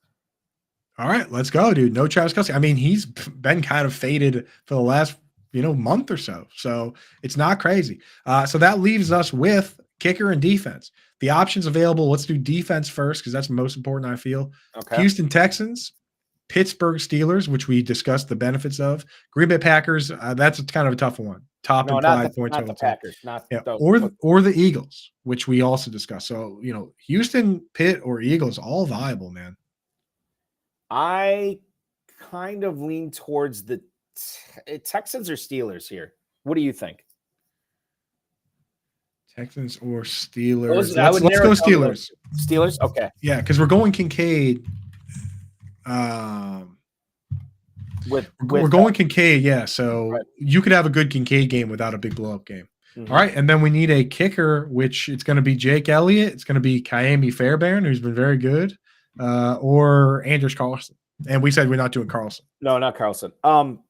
All right, let's go, dude. No Travis Kelce. I mean, he's been kind of faded for the last, month or so. So it's not crazy. So that leaves us with kicker and defense. The options available, let's do defense first because that's most important, I feel.
Okay.
Houston Texans, Pittsburgh Steelers, which we discussed the benefits of. Green Bay Packers, that's kind of a tough one. Implied point total.
Not the Packers,
or the Eagles, which we also discussed. So, Houston, Pitt, or Eagles, all viable, man.
I kind of lean towards the Texans or Steelers here. What do you think?
Texans or Steelers?
Let's
go Steelers.
Steelers? Okay.
Yeah, because we're going Kincaid. We're going Kincaid, yeah. So you could have a good Kincaid game without a big blow-up game. Mm-hmm. All right, and then we need a kicker, which it's going to be Jake Elliott. It's going to be Kayemi Fairbairn, who's been very good, or Anders Carlson. And we said we're not doing Carlson.
No, not Carlson.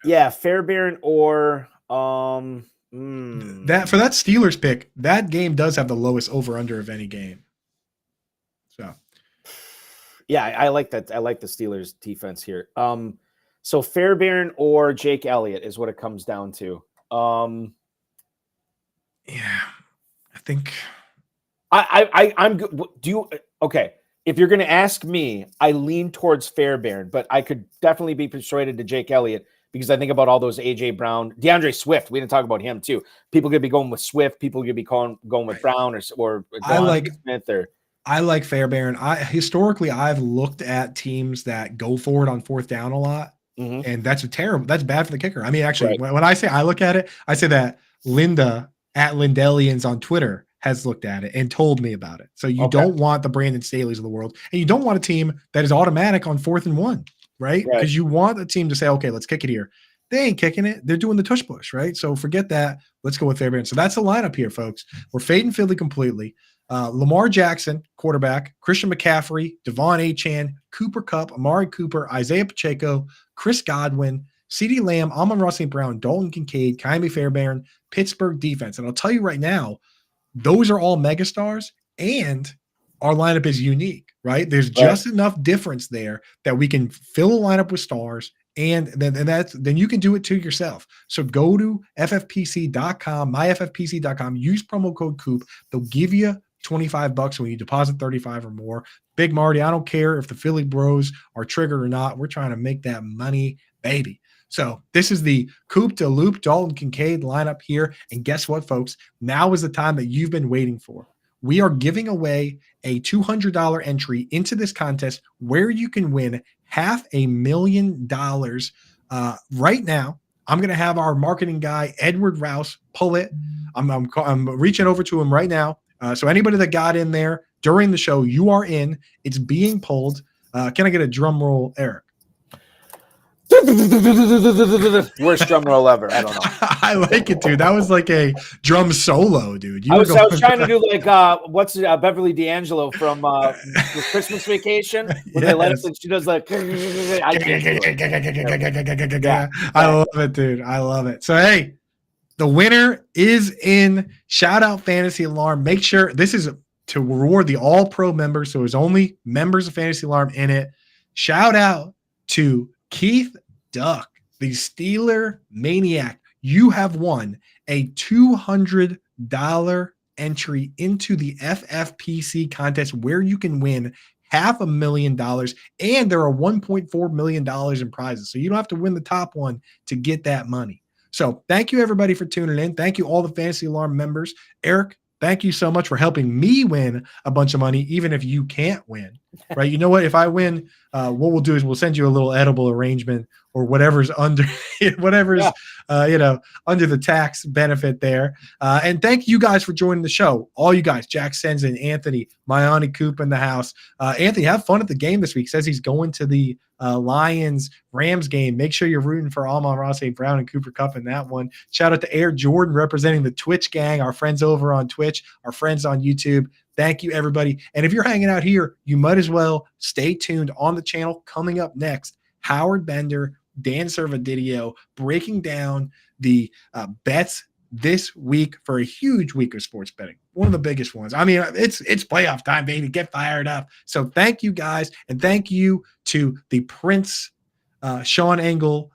Yeah, Fairbairn or
that for that Steelers pick. That game does have the lowest over/under of any game. So
Yeah, I like that. I like the Steelers defense here. So Fairbairn or Jake Elliott is what it comes down to.
Yeah, I think
I'm good. Okay? If you're going to ask me, I lean towards Fairbairn, but I could definitely be persuaded to Jake Elliott because I think about all those AJ Brown, DeAndre Swift. We didn't talk about him too. People could be going with Swift. People could be going with Brown or Smith or.
I like Fairbairn. Historically, I've looked at teams that go for it on fourth down a lot, and that's bad for the kicker. I mean, actually, when I say I look at it, I say that Linda at Lindellians on Twitter has looked at it and told me about it. So you don't want the Brandon Staley's of the world, and you don't want a team that is automatic on 4th and 1, right? Because you want a team to say, okay, let's kick it here. They ain't kicking it. They're doing the tush push, right? So forget that. Let's go with Fairbairn. So that's the lineup here, folks. We're fading Philly completely. Lamar Jackson, quarterback, Christian McCaffrey, Devon Achane, Cooper Kupp, Amari Cooper, Isaiah Pacheco, Chris Godwin, CeeDee Lamb, Amon-Ra St. Brown, Dalton Kincaid, Kaimi Fairbairn, Pittsburgh defense. And I'll tell you right now, those are all megastars, and our lineup is unique, right? There's just enough difference there that we can fill a lineup with stars, and then you can do it to yourself. So go to ffpc.com, myffpc.com, use promo code Coop. They'll give you $25 when you deposit 35 or more. Big Marty, I don't care if the Philly bros are triggered or not. We're trying to make that money, baby. So this is the Coop to Loop Dalton Kincaid lineup here. And guess what, folks? Now is the time that you've been waiting for. We are giving away a $200 entry into this contest where you can win $500,000 right now. I'm going to have our marketing guy, Edward Rouse, pull it. I'm reaching over to him right now. So anybody that got in there during the show, you are in. It's being pulled. Can I get a drum roll, Eric?
Worst drum roll ever. I don't know.
I like it, dude. That was like a drum solo, dude.
I was trying to do like Beverly D'Angelo from Christmas Vacation when they let us and she does like. I
love it, dude. I love it. So hey, the winner is in. Shout out Fantasy Alarm. Make sure this is to reward the All Pro members, so there's only members of Fantasy Alarm in it. Shout out to Keith Duck, the Steeler Maniac. You have won a $200 entry into the FFPC contest where you can win $500,000, and there are $1.4 million in prizes. So you don't have to win the top one to get that money. So thank you, everybody, for tuning in. Thank you, all the Fantasy Alarm members. Eric, thank you so much for helping me win a bunch of money, even if you can't win, right? You know what? If I win, what we'll do is we'll send you a little edible arrangement or whatever's under, under the tax benefit there. And thank you guys for joining the show. All you guys, Jack Senzen, Anthony, Mayani, Coop in the house. Anthony, have fun at the game this week. Says he's going to the Lions-Rams game. Make sure you're rooting for Amon-Ra St. Brown and Cooper Kupp in that one. Shout out to Air Jordan representing the Twitch gang, our friends over on Twitch, our friends on YouTube. Thank you, everybody. And if you're hanging out here, you might as well stay tuned on the channel. Coming up next, Howard Bender, Dan Servadidio breaking down the bets this week for a huge week of sports betting. One of the biggest ones. I mean, it's playoff time, baby. Get fired up. So thank you, guys. And thank you to the Prince, Sean Engel,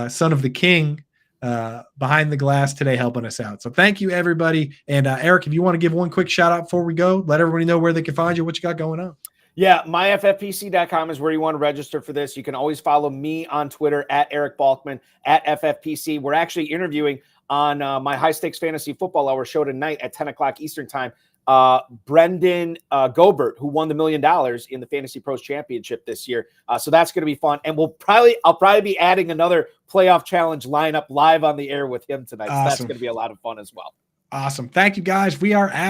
son of the king, behind the glass today helping us out. So thank you, everybody. And Eric, if you want to give one quick shout out before we go, let everybody know where they can find you, what you got going on.
Yeah, myffpc.com is where you want to register for this. You can always follow me on Twitter at Eric Balkman, at FFPC. We're actually interviewing on my High Stakes Fantasy Football Hour show tonight at 10 o'clock Eastern Time, Brendan Gobert, who won the $1 million in the Fantasy Pros Championship this year. So that's going to be fun. And I'll probably be adding another playoff challenge lineup live on the air with him tonight. So that's going to be a lot of fun as well.
Awesome. Thank you, guys. We are out.